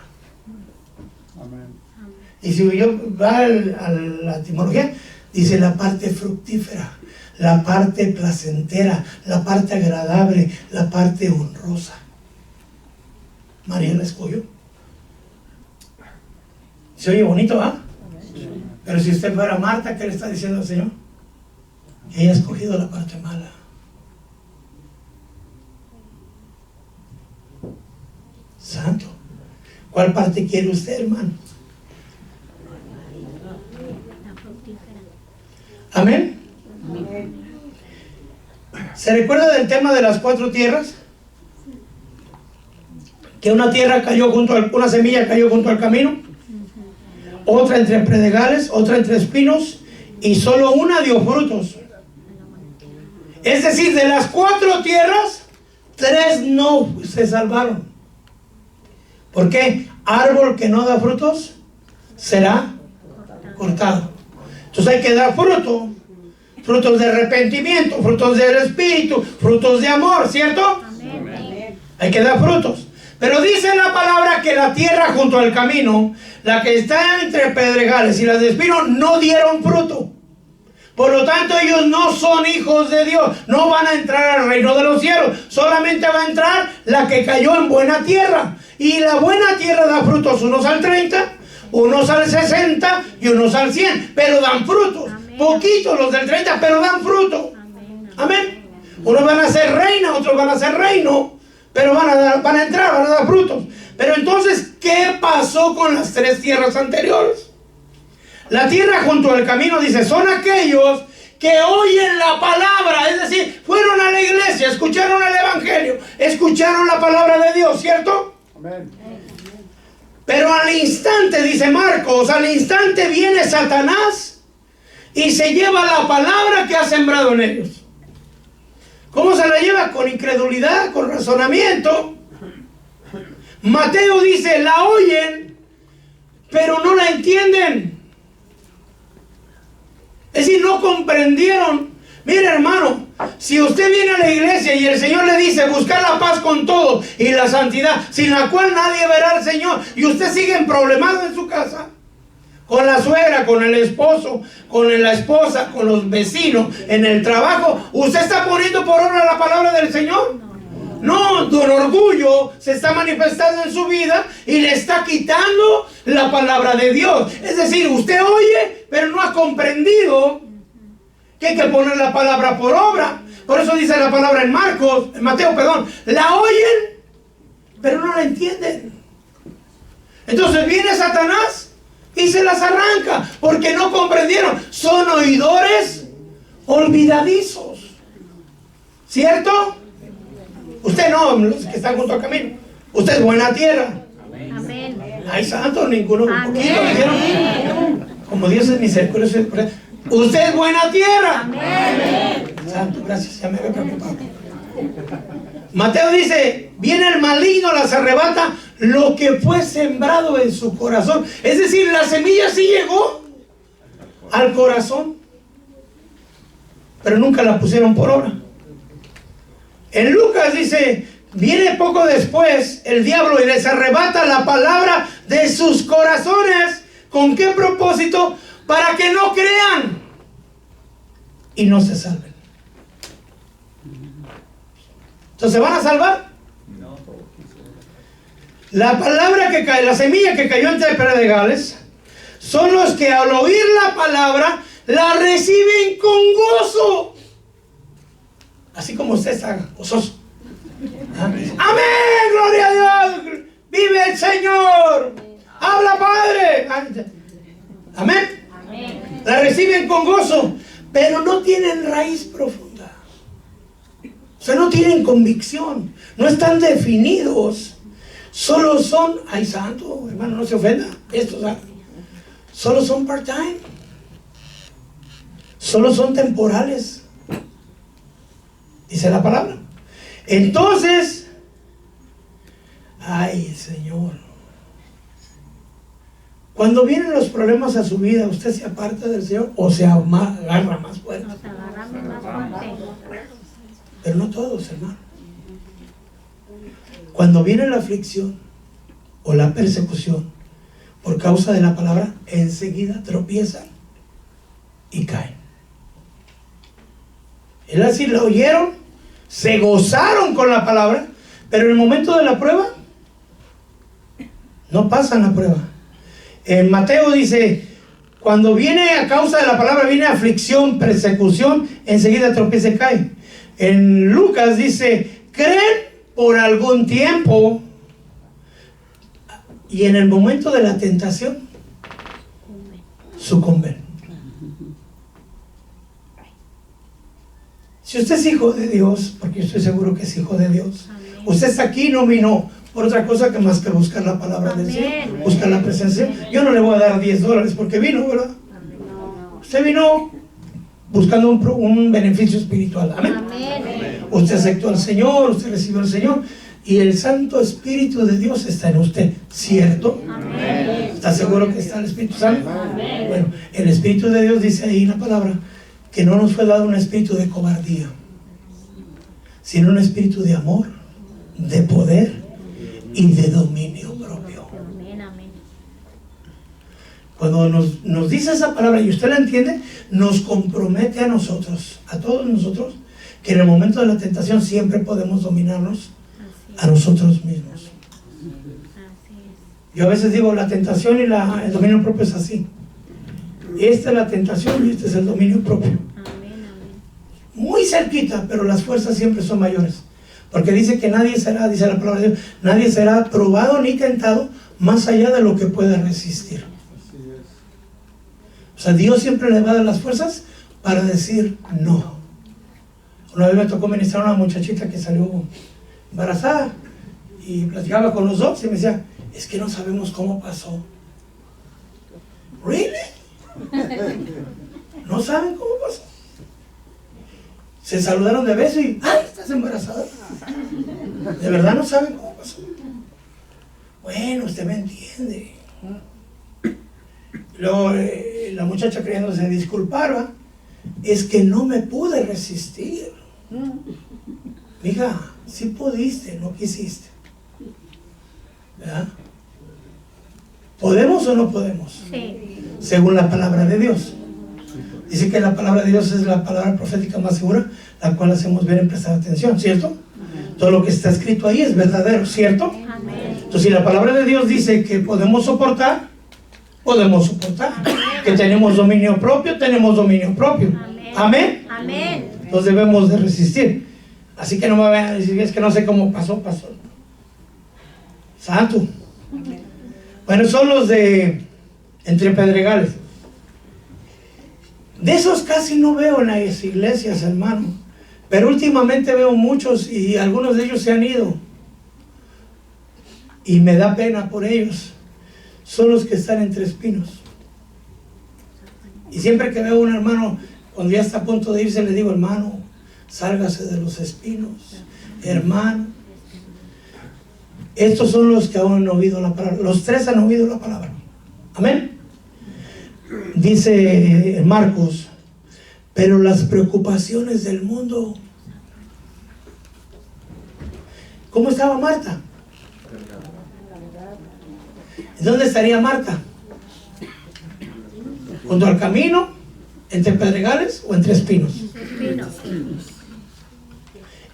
Y si yo va a la etimología, dice la parte fructífera, la parte placentera, la parte agradable, la parte honrosa. María la escogió. ¿Se oye bonito, ah? Pero si usted fuera Marta, ¿qué le está diciendo al Señor? Ella ha escogido la parte mala. Santo. ¿Cuál parte quiere usted, hermano? Amén. ¿Se recuerda del tema de las 4 tierras? Que una tierra cayó una semilla cayó junto al camino, otra entre predegales, otra entre espinos, y solo una dio frutos. Es decir, de las 4 tierras, 3 no se salvaron. ¿Por qué? Árbol que no da frutos será cortado. Entonces hay que dar fruto. Frutos de arrepentimiento, frutos del Espíritu, frutos de amor, ¿cierto? Amén. Hay que dar frutos. Pero dice la palabra que la tierra junto al camino, la que está entre pedregales y las de espino, no dieron fruto. Por lo tanto, ellos no son hijos de Dios. No van a entrar al reino de los cielos. Solamente va a entrar la que cayó en buena tierra. Y la buena tierra da frutos, unos al 30, unos al 60 y unos al 100. Pero dan frutos. Amén. Poquitos los del 30, pero dan fruto. Amén. Amén. Unos van a ser reina, otros van a ser reino. Pero van a entrar, van a dar frutos. Pero entonces, ¿qué pasó con las 3 tierras anteriores? La tierra junto al camino, dice, son aquellos que oyen la palabra, es decir, fueron a la iglesia, escucharon el evangelio, escucharon la palabra de Dios, ¿cierto? Amén. Pero al instante, dice Marcos, al instante viene Satanás y se lleva la palabra que ha sembrado en ellos. ¿Cómo se la lleva? Con incredulidad, con razonamiento. Mateo dice, la oyen, pero no la entienden. Es decir, no comprendieron. Mire, hermano, si usted viene a la iglesia y el Señor le dice buscar la paz con todos y la santidad, sin la cual nadie verá al Señor, y usted sigue problemado en su casa, con la suegra, con el esposo, con la esposa, con los vecinos, en el trabajo, ¿usted está poniendo por obra la palabra del Señor? No, don orgullo se está manifestando en su vida y le está quitando la palabra de Dios. Es decir, usted oye, pero no ha comprendido que hay que poner la palabra por obra. Por eso dice la palabra en Mateo, la oyen, pero no la entienden. Entonces viene Satanás y se las arranca, porque no comprendieron. Son oidores olvidadizos, ¿cierto? Usted no, los que están junto al camino. Usted es buena tierra. Amén. Ay, santo, ninguno, un Amén. poquito, ¿dijeron? Como Dios es misericordioso. Usted es buena tierra. Amén. Santo, gracias, ya me había preocupado. Mateo dice, viene el maligno, las arrebata lo que fue sembrado en su corazón. Es decir, la semilla sí llegó al corazón, pero nunca la pusieron por obra. En Lucas dice, viene poco después el diablo y les arrebata la palabra de sus corazones. ¿Con qué propósito? Para que no crean y no se salven. Entonces, ¿se van a salvar? No. La palabra que cae, la semilla que cayó entre pedregales, son los que al oír la palabra la reciben con gozo. Así como usted está gozoso. Amén, gloria a Dios. Vive el Señor. Habla, Padre. Amén. La reciben con gozo, pero no tienen raíz profunda. O sea, no tienen convicción. No están definidos. Solo son, ay santo, hermano, no se ofenda. Solo son part-time. Solo son temporales. Dice la palabra. Entonces, ay Señor, cuando vienen los problemas a su vida, ¿usted se aparta del Señor o se agarra más fuerte? Nos agarramos más fuerte. Pero no todos, hermano. Cuando viene la aflicción o la persecución por causa de la palabra, enseguida tropiezan y caen. Es decir, la oyeron, se gozaron con la palabra, pero en el momento de la prueba no pasan la prueba. En Mateo dice, Cuando viene a causa de la palabra, viene aflicción, persecución, enseguida tropieza y cae. En Lucas dice, creen por algún tiempo y en el momento de la tentación sucumben. Si usted es hijo de Dios, porque yo estoy seguro que es hijo de Dios, usted está aquí, no vino por otra cosa que más que buscar la palabra del Señor, buscar la presencia. Yo no le voy a dar $10 porque vino, ¿verdad? Usted vino buscando un beneficio espiritual. Amén. Usted aceptó al Señor, usted recibió al Señor y el Santo Espíritu de Dios está en usted, ¿cierto? Amén. ¿Está seguro que está el Espíritu Santo? Bueno, el Espíritu de Dios dice ahí en la palabra que no nos fue dado un espíritu de cobardía, sino un espíritu de amor, de poder y de dominio propio. Amén, amén. Cuando nos dice esa palabra y usted la entiende, nos compromete a nosotros, a todos nosotros, que en el momento de la tentación siempre podemos dominarnos a nosotros mismos. Así es. Yo a veces digo, la tentación y el dominio propio es así. Esta es la tentación y este es el dominio propio. Amén, amén. Muy cerquita, pero las fuerzas siempre son mayores. Porque dice que nadie será, dice la palabra de Dios, nadie será probado ni tentado más allá de lo que pueda resistir. O sea, Dios siempre le va a dar las fuerzas para decir no. Una vez me tocó ministrar a una muchachita que salió embarazada y platicaba con los dos y me decía, es que no sabemos cómo pasó. ¿Really? ¿No saben cómo pasó? Se saludaron de beso y ¡ay, estás embarazada! ¿De verdad no saben cómo pasó? Bueno, usted me entiende. Luego la muchacha creyéndose disculpar, ¿va? Es que no me pude resistir. Mija, sí pudiste, no quisiste. ¿Verdad? ¿Podemos o no podemos? Sí. Según la palabra de Dios. Dice que la palabra de Dios es la palabra profética más segura, la cual hacemos bien en prestar atención, ¿cierto? Todo lo que está escrito ahí es verdadero, ¿cierto? Amén. Entonces, si la palabra de Dios dice que podemos soportar, podemos soportar. Que tenemos dominio propio, tenemos dominio propio. Amén. Amén. Entonces debemos de resistir. Así que no me vayan a decir, es que no sé cómo pasó. Santo. Bueno, son los de Entre Pedregales. De esos casi no veo en las iglesias, hermano. Pero últimamente veo muchos y algunos de ellos se han ido. Y me da pena por ellos. Son los que están entre espinos. Y siempre que veo a un hermano, cuando ya está a punto de irse, le digo, hermano, sálgase de los espinos. Hermano. Estos son los que aún han oído la palabra. Los tres han oído la palabra. Amén. Dice Marcos, pero las preocupaciones del mundo. ¿Cómo estaba Marta? ¿Dónde estaría Marta? ¿Junto al camino? ¿Entre pedregales o entre espinos? Espinos.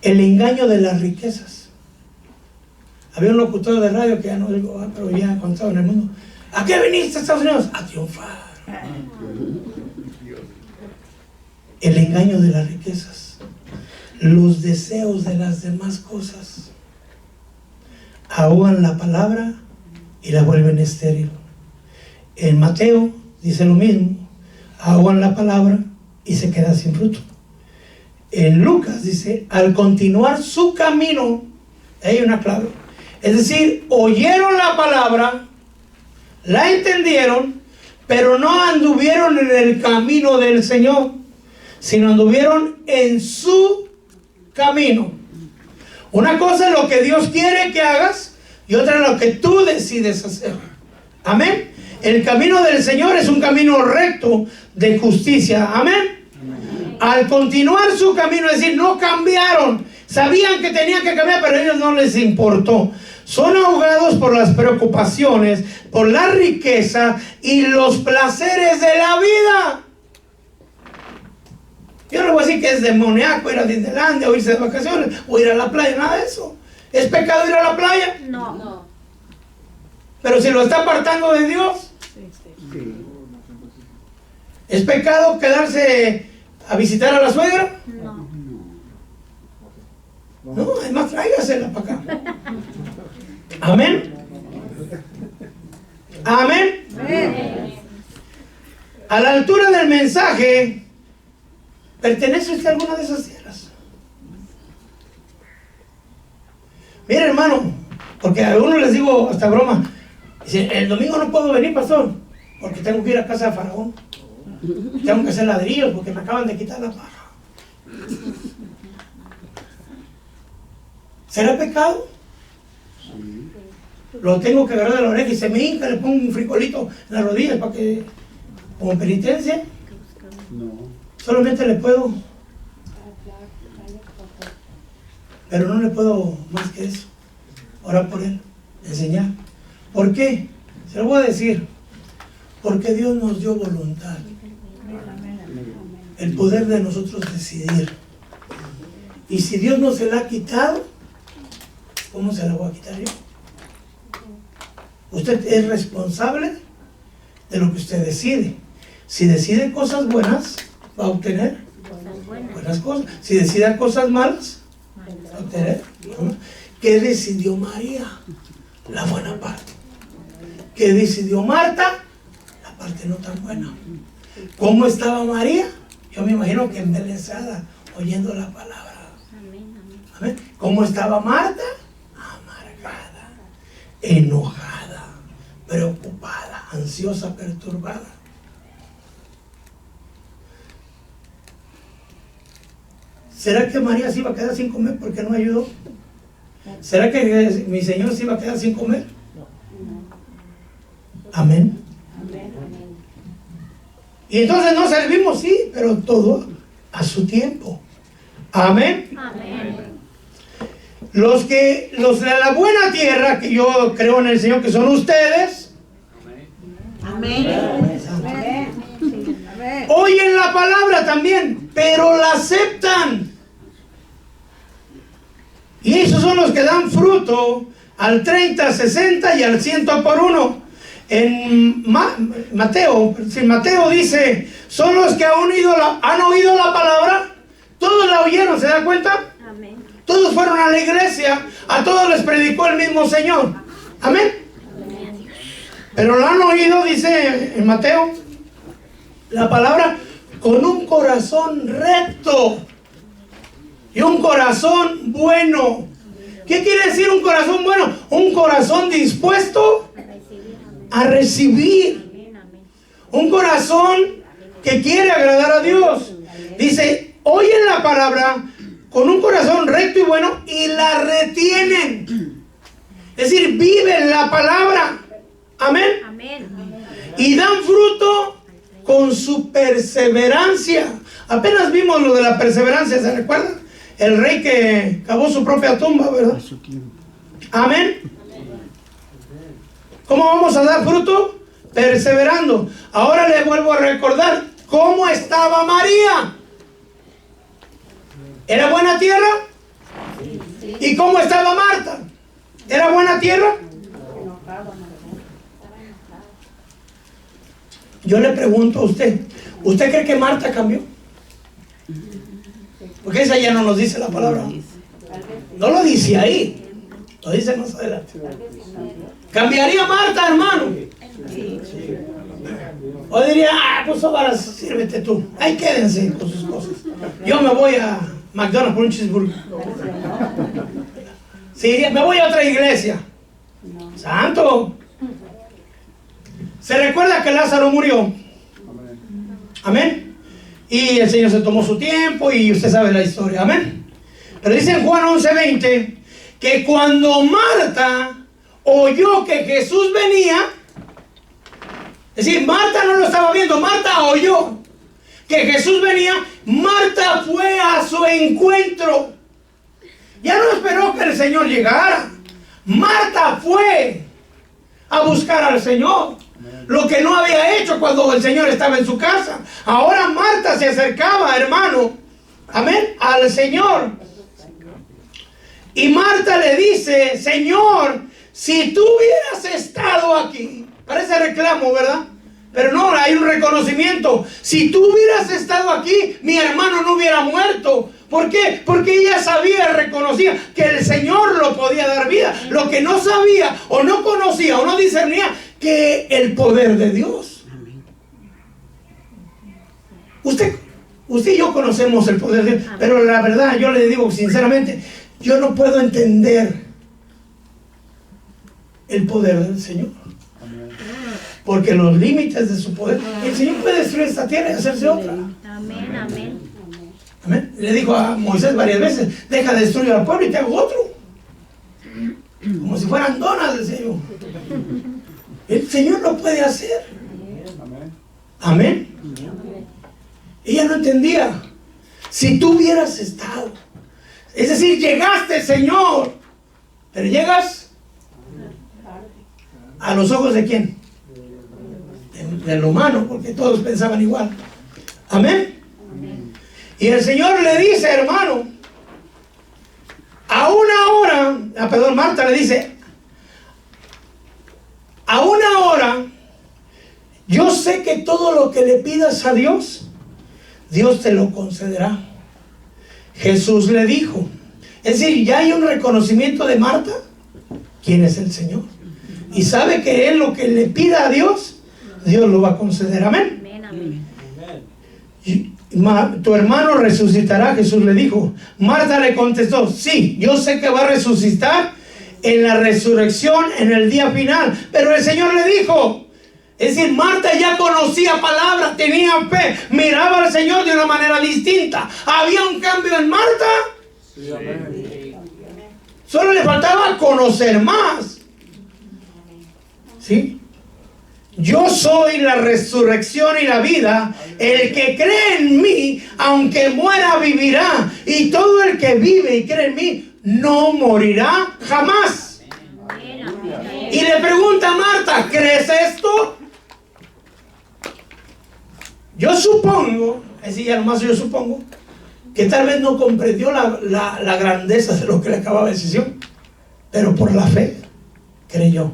El engaño de las riquezas. Había un locutor de radio que ya no digo, pero ya cuando estaba en el mundo, ¿a qué viniste a Estados Unidos? A triunfar. El engaño de las riquezas, los deseos de las demás cosas ahogan la palabra y la vuelven estéril. En Mateo dice lo mismo, ahogan la palabra y se queda sin fruto. En Lucas dice, al continuar su camino, hay una clave, es decir, oyeron la palabra, la entendieron, pero no anduvieron en el camino del Señor, sino anduvieron en su camino. Una cosa es lo que Dios quiere que hagas y otra es lo que tú decides hacer. Amén. El camino del Señor es un camino recto de justicia. Amén. Al continuar su camino, es decir, no cambiaron. Sabían que tenían que cambiar, pero a ellos no les importó. Son ahogados por las preocupaciones, por la riqueza y los placeres de la vida. Yo no voy a decir que es demoníaco ir a Disneylandia o irse de vacaciones o ir a la playa, nada de eso. ¿Es pecado ir a la playa? No. Pero si lo está apartando de Dios. ¿Es pecado quedarse a visitar a la suegra? No. No, además tráigasela para acá. Amén. Amén. A la altura del mensaje, ¿pertenece usted a alguna de esas tierras? Mire, hermano, porque a algunos les digo hasta broma, dice, el domingo no puedo venir, pastor, porque tengo que ir a casa de Faraón. Tengo que hacer ladrillos porque me acaban de quitar la paja. ¿Será pecado? Lo tengo que agarrar de la oreja y se me hinca, le pongo un frijolito en las rodillas para que, como penitencia. No. Solamente le puedo, pero no le puedo más que eso. Orar por él, enseñar. ¿Por qué? Se lo voy a decir. Porque Dios nos dio voluntad. El poder de nosotros decidir. Y si Dios no se la ha quitado, ¿cómo se la voy a quitar yo? Usted es responsable de lo que usted decide. Si decide cosas buenas, va a obtener buenas cosas. Si decide cosas malas, va a obtener buenas. ¿Qué decidió María? La buena parte. ¿Qué decidió Marta? La parte no tan buena. ¿Cómo estaba María? Yo me imagino que embelesada, oyendo la palabra. ¿Amén? ¿Cómo estaba Marta? Amargada, enojada, preocupada, ansiosa, perturbada. ¿Será que María se iba a quedar sin comer porque no ayudó? ¿Será que mi Señor se iba a quedar sin comer? Amén. Y entonces no servimos, sí, pero todo a su tiempo. Amén. Amén. Los de la buena tierra, que yo creo en el Señor, que son ustedes, oyen la palabra también, pero la aceptan. Y esos son los que dan fruto al 30, 60 y al 100 por uno. En Mateo dice, son los que han oído la palabra, todos la oyeron, ¿se da cuenta? Amén. Todos fueron a la iglesia, a todos les predicó el mismo Señor. Amén. Pero lo han oído, dice en Mateo, la palabra con un corazón recto y un corazón bueno. ¿Qué quiere decir un corazón bueno? Un corazón dispuesto a recibir. Un corazón que quiere agradar a Dios. Dice, oyen la palabra con un corazón recto y bueno y la retienen. Es decir, viven la palabra. Amén. Amén. Y dan fruto con su perseverancia. Apenas vimos lo de la perseverancia, ¿se recuerdan? El rey que cavó su propia tumba, ¿verdad? Amén. ¿Cómo vamos a dar fruto? Perseverando. Ahora le vuelvo a recordar cómo estaba María. ¿Era buena tierra? ¿Y cómo estaba Marta? ¿Era buena tierra? Yo le pregunto a usted, ¿usted cree que Marta cambió? Porque esa ya no nos dice la palabra. No lo dice ahí, lo dice más adelante. ¿Cambiaría Marta, hermano? O diría, pues ahora sírvete tú. Ahí quédense con sus cosas. Yo me voy a McDonald's por un cheeseburger. Sí, me voy a otra iglesia. Santo. Se recuerda que Lázaro murió. Amén. Y el Señor se tomó su tiempo y usted sabe la historia. Amén. Pero dice en Juan 11:20 que cuando Marta oyó que Jesús venía, es decir, Marta no lo estaba viendo, Marta oyó que Jesús venía, Marta fue a su encuentro. Ya no esperó que el Señor llegara. Marta fue a buscar al Señor, lo que no había hecho cuando el Señor estaba en su casa. Ahora Marta se acercaba, hermano, amén, al Señor. Y Marta le dice, Señor, si tú hubieras estado aquí, parece reclamo, ¿verdad? Pero no, hay un reconocimiento. Si tú hubieras estado aquí, mi hermano no hubiera muerto. ¿Por qué? Porque ella sabía, reconocía que el Señor lo podía dar vida. Lo que no sabía, o no conocía, o no discernía, que el poder de Dios. Usted y yo conocemos el poder de Dios, pero la verdad, yo le digo sinceramente, yo no puedo entender el poder del Señor. Porque los límites de su poder, el Señor puede destruir esta tierra y hacerse otra. Amén, amén. Amén. Le dijo a Moisés varias veces: deja de destruir al pueblo y te hago otro. Como si fueran donas, decía yo. El Señor lo puede hacer. Amén. Ella no entendía. Si tú hubieras estado, es decir, llegaste, Señor, pero llegas a los ojos de quién? Del humano, porque todos pensaban igual. Amén. Y el Señor le dice, hermano, a una hora, Marta le dice, a una hora, yo sé que todo lo que le pidas a Dios, Dios te lo concederá. Jesús le dijo, es decir, ya hay un reconocimiento de Marta, quién es el Señor, y sabe que él lo que le pida a Dios, Dios lo va a conceder. Amén. Amén, amén. Y tu hermano resucitará, Jesús le dijo. Marta le contestó, sí, yo sé que va a resucitar en la resurrección en el día final. Pero el Señor le dijo, es decir, Marta ya conocía palabras, tenía fe, miraba al Señor de una manera distinta. ¿Había un cambio en Marta? Sí, amén. Solo le faltaba conocer más. ¿Sí? Yo soy la resurrección y la vida. El que cree en mí, aunque muera, vivirá. Y todo el que vive y cree en mí, no morirá jamás. Amén, amén. Y le pregunta a Marta, ¿crees esto? Yo supongo, es decir, ya nomás yo supongo, que tal vez no comprendió la grandeza de lo que le acababa de decir, pero por la fe creyó.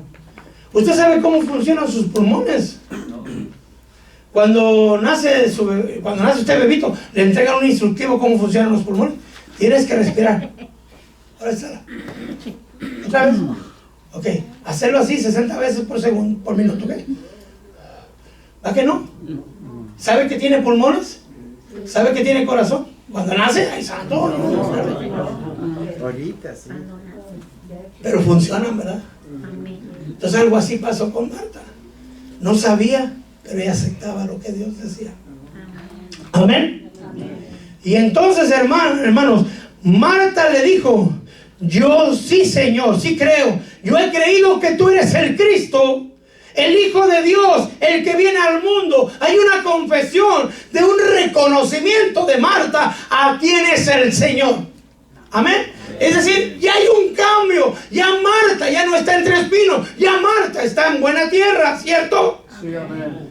¿Usted sabe cómo funcionan sus pulmones? Cuando nace usted bebito, le entregan un instructivo cómo funcionan los pulmones. Tienes que respirar. Ahora está. ¿Otra vez? Ok. Hacerlo así 60 veces por minuto, ¿ok? ¿Va que no? ¿Sabe que tiene pulmones? ¿Sabe que tiene corazón? Cuando nace, ¡ay, santo! Ahorita sí. Pero funcionan, ¿verdad? Amén. Entonces algo así pasó con Marta. No sabía, pero ella aceptaba lo que Dios decía. Amén. Y entonces, hermanos, Marta le dijo, yo sí, Señor, sí creo. Yo he creído que tú eres el Cristo, el Hijo de Dios, el que viene al mundo. Hay una confesión de un reconocimiento de Marta a quién es el Señor. Amén. Es decir, ya hay un cambio. Ya Marta ya no está entre espinos. Ya Marta está en buena tierra, ¿cierto? Sí, amén.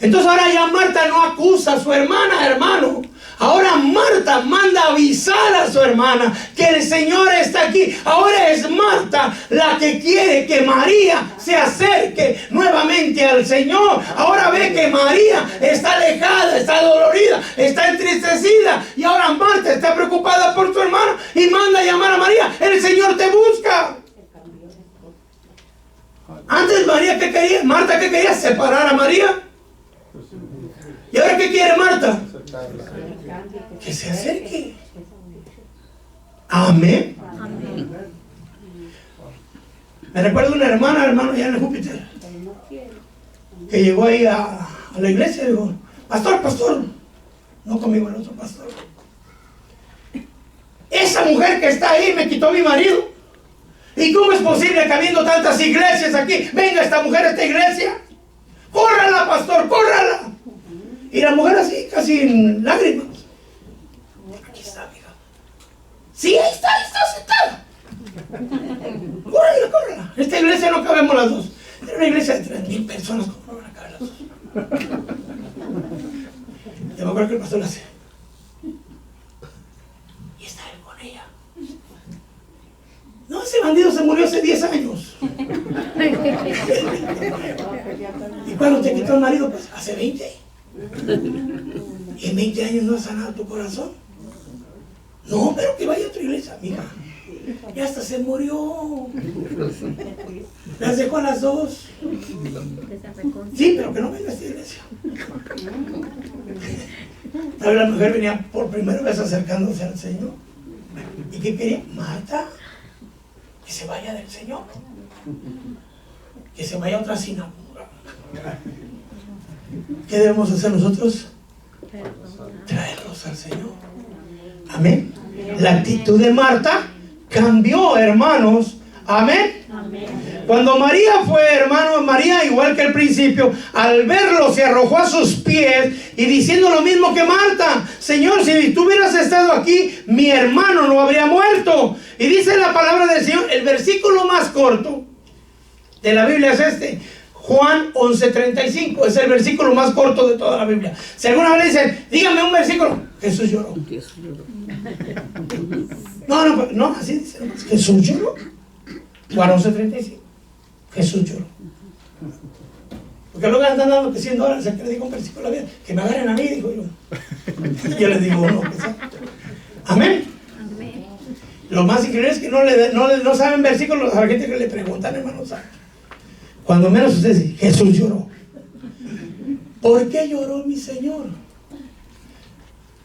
Entonces ahora ya Marta no acusa a su hermana, hermano. Ahora Marta manda avisar a su hermana que el Señor está aquí. Ahora es Marta la que quiere que María se acerque nuevamente al Señor. Ahora ve que María está alejada, está dolorida, está entristecida. Y ahora Marta está preocupada por su hermana y manda a llamar a María. El Señor te busca. Antes María, ¿qué quería? Marta, ¿qué quería? Separar a María. ¿Y ahora qué quiere Marta? Que se acerque. Amén. Amén. Me recuerdo una hermana, hermano, allá en Júpiter, que llegó ahí a la iglesia y dijo, pastor, no conmigo, el otro pastor. Esa mujer que está ahí me quitó a mi marido. ¿Y cómo es posible que habiendo tantas iglesias aquí, venga esta mujer a esta iglesia? ¡Córrala, pastor, córrala! Y la mujer así, casi en lágrimas. Aquí está, amiga. Sí, ahí está sentada. Córrela. En esta iglesia no cabemos las dos. Era una iglesia de 3,000 personas, ¿cómo no van a caber las dos? Yo me acuerdo que el pastor le hace. Y está él con ella. No, ese bandido se murió hace 10 años. ¿Y cuándo te quitó el marido? Pues hace 20. Y en 20 años no has sanado tu corazón. No, pero que vaya a tu iglesia, mija. Ya hasta se murió. Las dejó a las 2. Sí, pero que no venga a esta iglesia. A la mujer venía por primera vez acercándose al Señor. ¿Y qué quería? Marta, que se vaya del Señor. Que se vaya a otra sinagoga. ¿Qué debemos hacer nosotros? Traerlos al Señor. Amén. La actitud de Marta cambió, hermanos. Amén. Cuando María fue, hermano, María, igual que al principio, al verlo se arrojó a sus pies y diciendo lo mismo que Marta: Señor, si tú hubieras estado aquí, mi hermano no habría muerto. Y dice la palabra del Señor, el versículo más corto de la Biblia es este, Juan 11:35, es el versículo más corto de toda la Biblia. Si alguna vez le dicen, dígame un versículo, Jesús lloró. No, así dice, Jesús lloró. Juan 11:35, Jesús lloró. Porque luego andan dando que $100, el que le digo un versículo a la vida, que me agarren a mí, digo yo. Yo les digo uno, amén. Lo más increíble es que no saben versículos a la gente que le preguntan, hermano. Cuando menos ustedes dicen, Jesús lloró. ¿Por qué lloró mi Señor?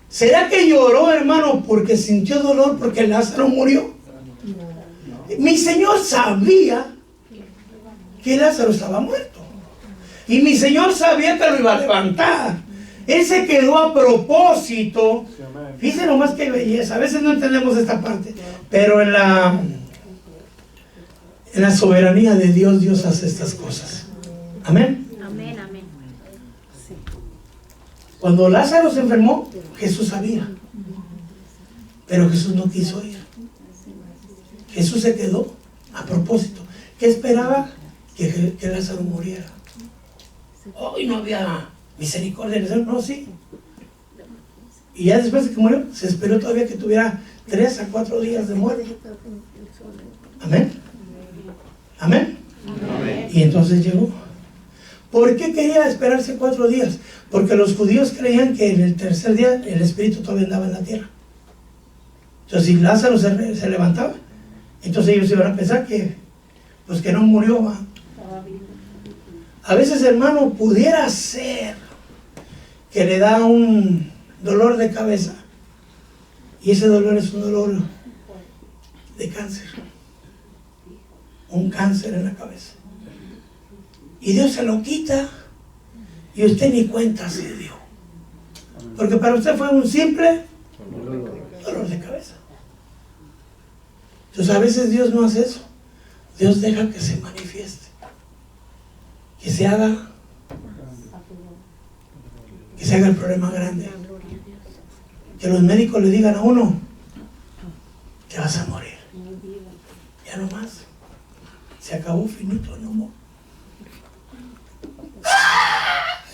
¿Será que lloró, hermano, porque sintió dolor porque Lázaro murió? Mi Señor sabía que Lázaro estaba muerto. Y mi Señor sabía que lo iba a levantar. Él se quedó a propósito. Fíjense nomás qué belleza. A veces no entendemos esta parte, pero en la soberanía de Dios, Dios hace estas cosas. Amén. Amén, amén. Cuando Lázaro se enfermó, Jesús sabía, pero Jesús no quiso ir. Jesús se quedó a propósito. ¿Qué esperaba? Que Lázaro muriera. Hoy no había misericordia. No, sí. Y ya después de que murió, se esperó todavía que tuviera 3 a 4 días de muerte. Amén. Amén. Amén. Y entonces llegó. ¿Por qué quería esperarse 4 días? Porque los judíos creían que en el tercer día el Espíritu todavía andaba en la tierra. Entonces, si Lázaro se levantaba, entonces ellos iban a pensar que, pues, que no murió, ¿va? A veces, hermano, pudiera ser que le da un dolor de cabeza, y ese dolor es un dolor de cáncer, un cáncer en la cabeza, y Dios se lo quita y usted ni cuenta se dio, porque para usted fue un simple dolor de cabeza. Entonces a veces Dios no hace eso. Dios deja que se manifieste, que se haga el problema grande, que los médicos le digan a uno, te vas a morir, ya no más, se acabó, finito, no more.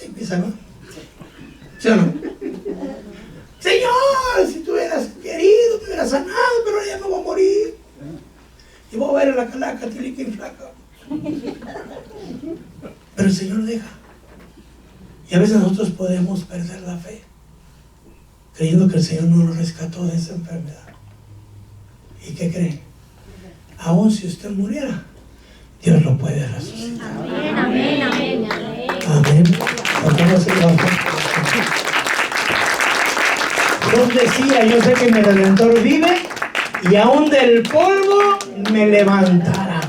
Empieza, ¿no? ¿Sí o no? Señor, si tú hubieras querido, me hubieras sanado, pero ya no voy a morir. Y voy a ver a la calaca, tilica y flaca. Pero el Señor deja. Y a veces nosotros podemos perder la fe, creyendo que el Señor no nos rescató de esa enfermedad. ¿Y qué cree? Aún si usted muriera, Dios lo puede resucitar. Amén, amén, amén, amén. Amén. ¿Por qué no se levanta? Dios decía, yo sé que mi Redentor vive y aún del polvo me levantará.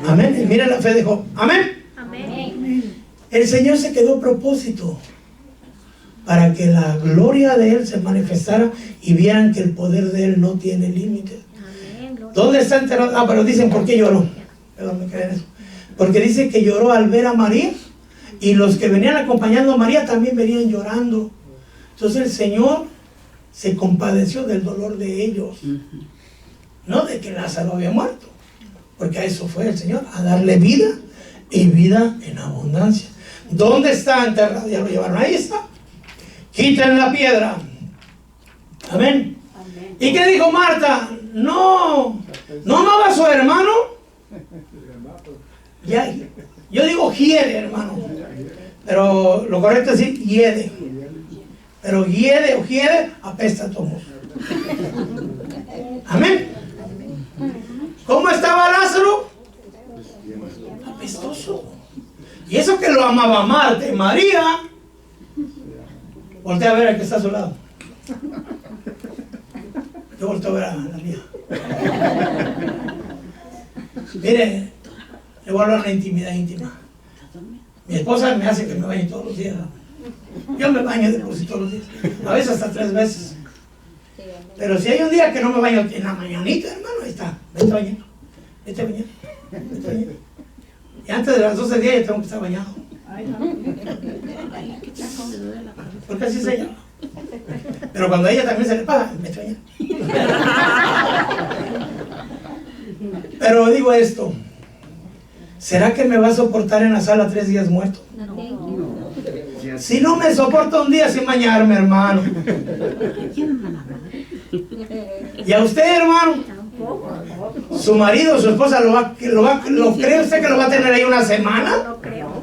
Amén. Y mira la fe de Job. Amén. Amén. El Señor se quedó a propósito para que la gloria de Él se manifestara y vieran que el poder de Él no tiene límites. ¿Dónde está enterrado? Pero dicen, ¿por qué lloró? Perdón, me quedé en eso. Porque dice que lloró al ver a María, y los que venían acompañando a María también venían llorando. Entonces el Señor se compadeció del dolor de ellos, no de que Lázaro había muerto, porque a eso fue el Señor, a darle vida y vida en abundancia. ¿Dónde está enterrado? Ya lo llevaron, ahí está. Quiten la piedra. Amén. ¿Y qué dijo Marta? No amaba a su hermano. Ya, yo digo hiede, hermano, pero lo correcto es decir hiede. Pero hiede o hiede apesta a todos. Amén. ¿Cómo estaba Lázaro? Apestoso. Y eso que lo amaba Marta y María. Voltea a ver al que está a su lado. Yo volteo a ver a la mía. Mire, le voy a hablar de una intimidad íntima. Mi esposa me hace que me bañe todos los días. Yo me baño de por sí todos los días. A veces hasta 3 veces. Pero si hay un día que no me baño en la mañanita, hermano, ahí está. Vete bañando. Vete bañando. Vete bañando. Y antes de las 12 del día ya tengo que estar bañado. Porque así se llama. Pero cuando a ella también se le paga, me extraña. Pero digo esto, ¿será que me va a soportar en la sala 3 días muerto? Si no me soporta un día sin bañarme, hermano. Y a usted, hermano, su marido, su esposa, ¿lo cree usted que lo va a tener ahí una semana? No creo.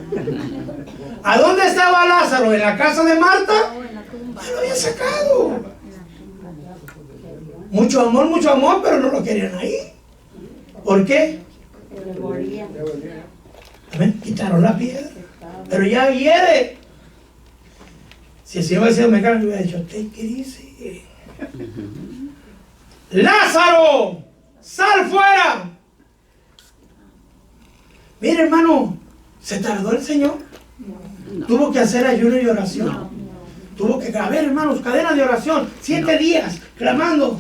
¿A dónde estaba Lázaro? ¿En la casa de Marta? Ya lo había sacado. Mucho amor, pero no lo querían ahí. ¿Por qué? Amén. Quitaron la piedra. Pero ya hiede. Si el Señor hubiera sido mecánico, hubiera dicho, take it easy. Lázaro, sal fuera. Mire, hermano, ¿se tardó el Señor? Tuvo que hacer ayuno y oración. Tuvo que grabar, hermanos, cadena de oración, 7 días, clamando.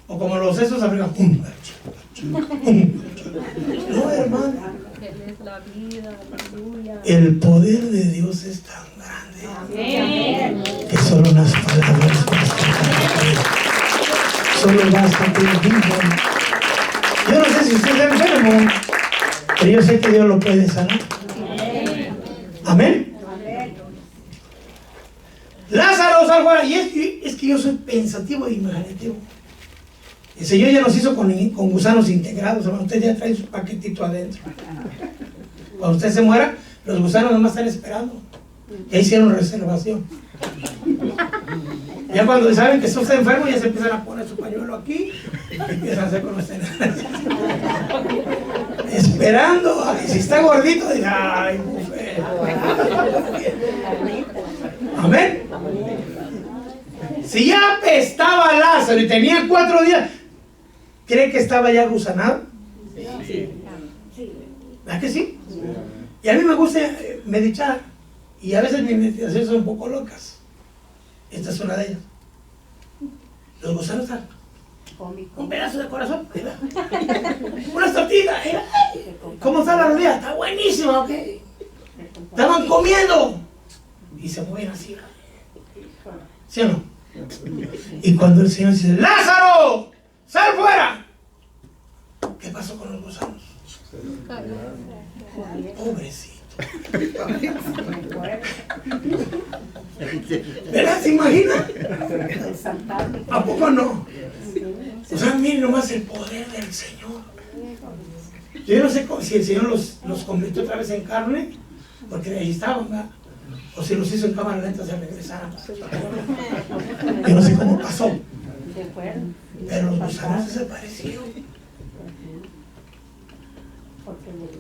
O como los esos africanos. No, hermano. El poder de Dios es tan grande que solo unas palabras bastan. Solo basta que lo digan. Yo no sé si usted está enfermo, pero yo sé que Dios lo puede sanar. Amén. Lázaro, sal fuera. Y es que yo soy pensativo e imaginativo. El Señor ya nos hizo con gusanos integrados. Usted ya trae su paquetito adentro. Cuando usted se muera, los gusanos nomás están esperando. Ya hicieron reservación. Ya cuando saben que usted está enfermo, ya se empiezan a poner su pañuelo aquí y empiezan a hacer con usted. Esperando a que si está gordito, diga, ay, buffet. Amén. Si ya apestaba Lázaro y tenía 4 días, ¿cree que estaba ya gusanado? Sí. ¿Verdad que sí? Y a mí me gusta meditar. Y a veces mis meditaciones son un poco locas. Esta es una de ellas. Los gusanos están. Un pedazo de corazón. Unas tortillas. ¿Cómo está la rodilla? Está buenísima, ¿ok? Estaban comiendo. Y se mueven así. ¿Sí o no? Y cuando el Señor dice, ¡Lázaro! ¡Sal fuera! ¿Qué pasó con los gusanos? Pobrecito. ¿Verdad? ¿Se imagina? ¿A poco no? O sea, miren nomás el poder del Señor. Yo no sé si el Señor los convirtió otra vez en carne, porque ahí estaban, ¿verdad? O si los hizo en cámara lenta se regresaran. Yo no sé cómo pasó. Pero los gusanos desaparecieron.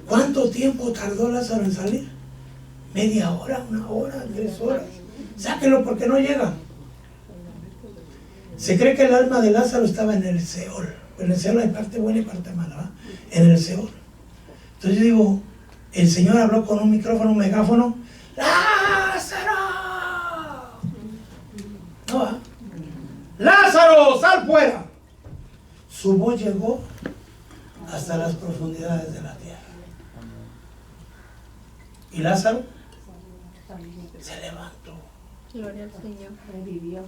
¿Cuánto tiempo tardó Lázaro en salir? ¿Media hora? ¿1 hora? 3 horas? Sáquenlo porque no llega. Se cree que el alma de Lázaro estaba en el Seol. En el Seol hay parte buena y parte mala, ¿verdad? En el Seol. Entonces yo digo, el Señor habló con un micrófono, un megáfono. ¡Lázaro! No va. ¡Lázaro, sal fuera! Su voz llegó hasta las profundidades de la tierra. Y Lázaro se levantó. Gloria al Señor. Revivió.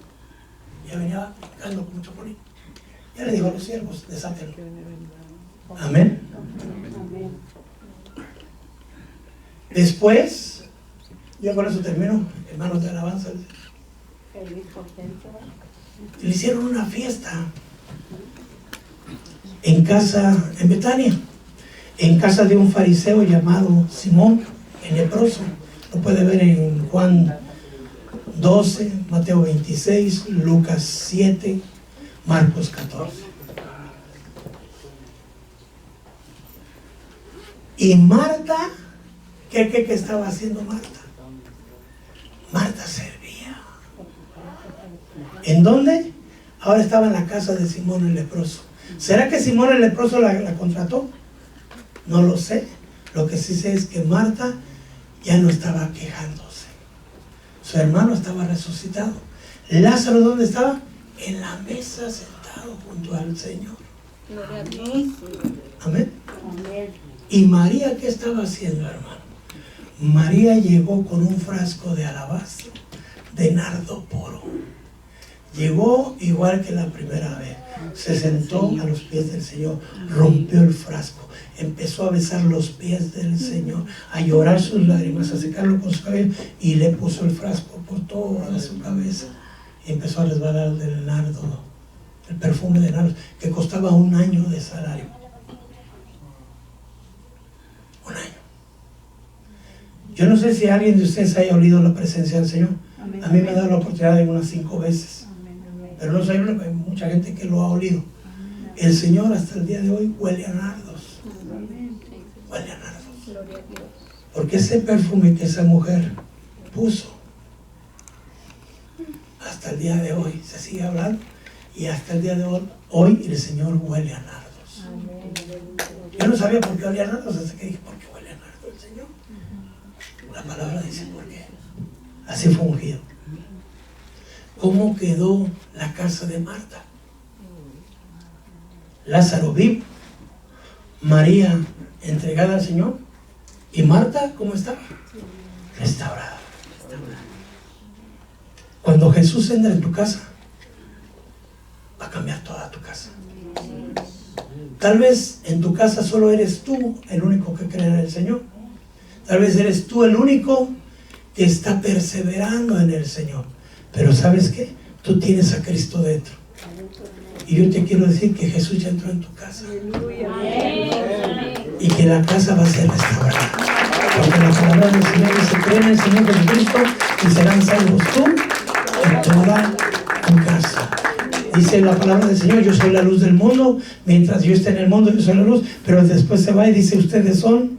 Ya venía brincando con mucho polín. Ya le dijo a los siervos, desátenlo. Amén. Amén. Después, ya con eso termino, hermanos de alabanza. Feliz, contento. Le hicieron una fiesta en casa, en Betania. en casa de un fariseo llamado Simón, el leproso. Lo puede ver en Juan 12, Mateo 26, Lucas 7, Marcos 14. Y Marta, ¿qué estaba haciendo Marta? Marta servía. ¿En dónde? Ahora estaba en la casa de Simón el leproso. ¿Será que Simón el leproso la contrató? No lo sé. Lo que sí sé es que Marta ya no estaba quejándose. Su hermano estaba resucitado. Lázaro, ¿dónde estaba? En la mesa sentado junto al Señor. Amén. ¿Y María qué estaba haciendo, hermano? María llegó con un frasco de alabastro, de nardo puro. Llegó igual que la primera vez. Se sentó a los pies del Señor, rompió el frasco, empezó a besar los pies del Señor, a llorar sus lágrimas, a secarlo con su cabello, y le puso el frasco por toda su cabeza. Y empezó a resbalar del nardo, el perfume de nardo, que costaba 1 año de salario. 1 año. Yo no sé si alguien de ustedes haya olido la presencia del Señor. A mí me ha dado la oportunidad de unas 5 veces. Pero no soy el único, hay mucha gente que lo ha olido. El Señor hasta el día de hoy huele a nardos. Huele a nardos. Porque ese perfume que esa mujer puso, hasta el día de hoy se sigue hablando. Y hasta el día de hoy el Señor huele a nardos. Yo no sabía por qué olía a nardos hasta que dije, ¿por qué huele a nardos el Señor? La palabra dice por qué. Así fue ungido. ¿Cómo quedó la casa de Marta? Lázaro vivo, María entregada al Señor, y Marta, ¿cómo estaba? Restaurada. Cuando Jesús entra en tu casa, va a cambiar toda tu casa. Tal vez en tu casa solo eres tú el único que cree en el Señor. Tal vez eres tú el único que está perseverando en el Señor. Pero ¿sabes qué? Tú tienes a Cristo dentro. Y yo te quiero decir que Jesús ya entró en tu casa. Y que la casa va a ser restaurada. Porque la palabra del Señor dice, cree en el Señor Jesucristo y serán salvos tú y toda tu casa. Dice la palabra del Señor, yo soy la luz del mundo. Mientras yo esté en el mundo, yo soy la luz. Pero después se va y dice, ustedes son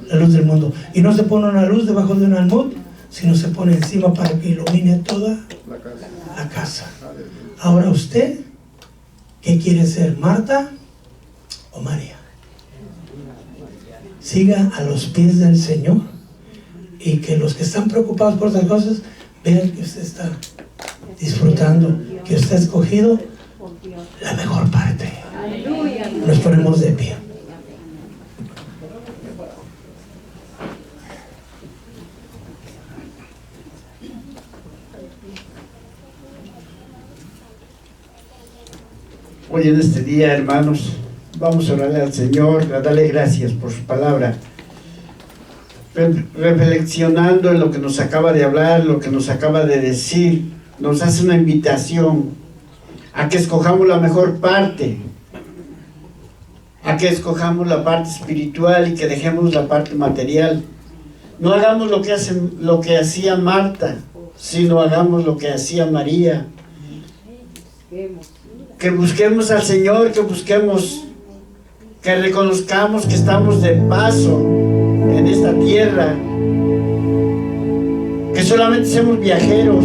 la luz del mundo. Y no se pone una luz debajo de un almud, sino se pone encima para que ilumine toda la casa. Ahora usted, ¿qué quiere ser? ¿Marta o María? Siga a los pies del Señor, y que los que están preocupados por otras cosas vean que usted está disfrutando, que usted ha escogido la mejor parte. Nos ponemos de pie. Hoy en este día, hermanos, vamos a orarle al Señor, a darle gracias por su palabra. Reflexionando en lo que nos acaba de hablar, lo que nos acaba de decir, nos hace una invitación a que escojamos la mejor parte, a que escojamos la parte espiritual y que dejemos la parte material. No hagamos lo que hacía Marta, sino hagamos lo que hacía María. Que busquemos al Señor, que reconozcamos que estamos de paso en esta tierra, que solamente somos viajeros,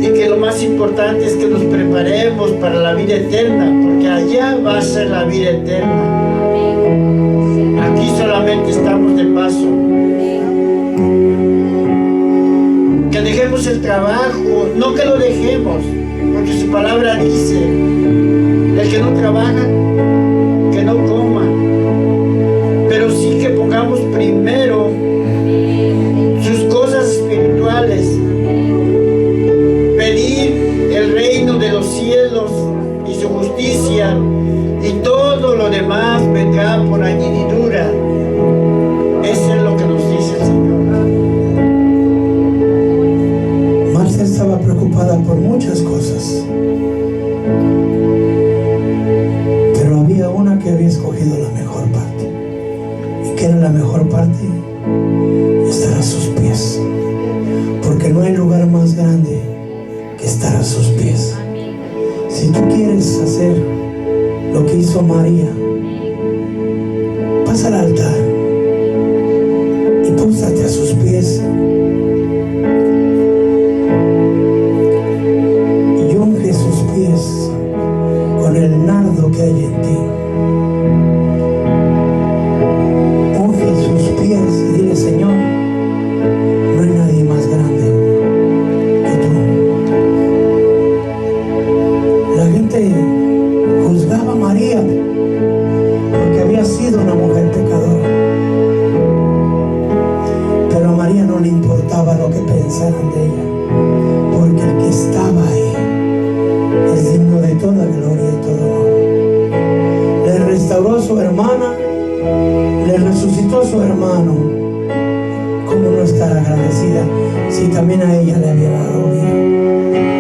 y que lo más importante es que nos preparemos para la vida eterna, porque allá va a ser la vida eterna. Aquí solamente estamos de paso. Que dejemos el trabajo, no que lo dejemos, porque su palabra dice, el que no trabaja, que no coma, pero sí que pongamos primero sus cosas espirituales, pedir el reino de los cielos y su justicia, y todo lo demás vendrá por añadidura. Eso es lo que nos dice el Señor. Marta estaba preocupada por muchas cosas, pero la mejor parte y estar a sus pies, porque no hay lugar más grande que estar a sus pies. Si tú quieres hacer lo que hizo María, pasa al altar y póstrate a sus pies y unge sus pies con el nardo que hay en ti. Unge sus pies y dile: Señor, no hay nadie más grande que tú. La gente juzgaba a María porque había sido una mujer pecadora, pero a María no le importaba lo que pensaran de ella, porque el que estaba ahí es digno de toda gloria y todo honor. Le restauró a su hermana, le resucitó a su hermano. ¿Cómo no estar agradecida si también a ella le había dado vida?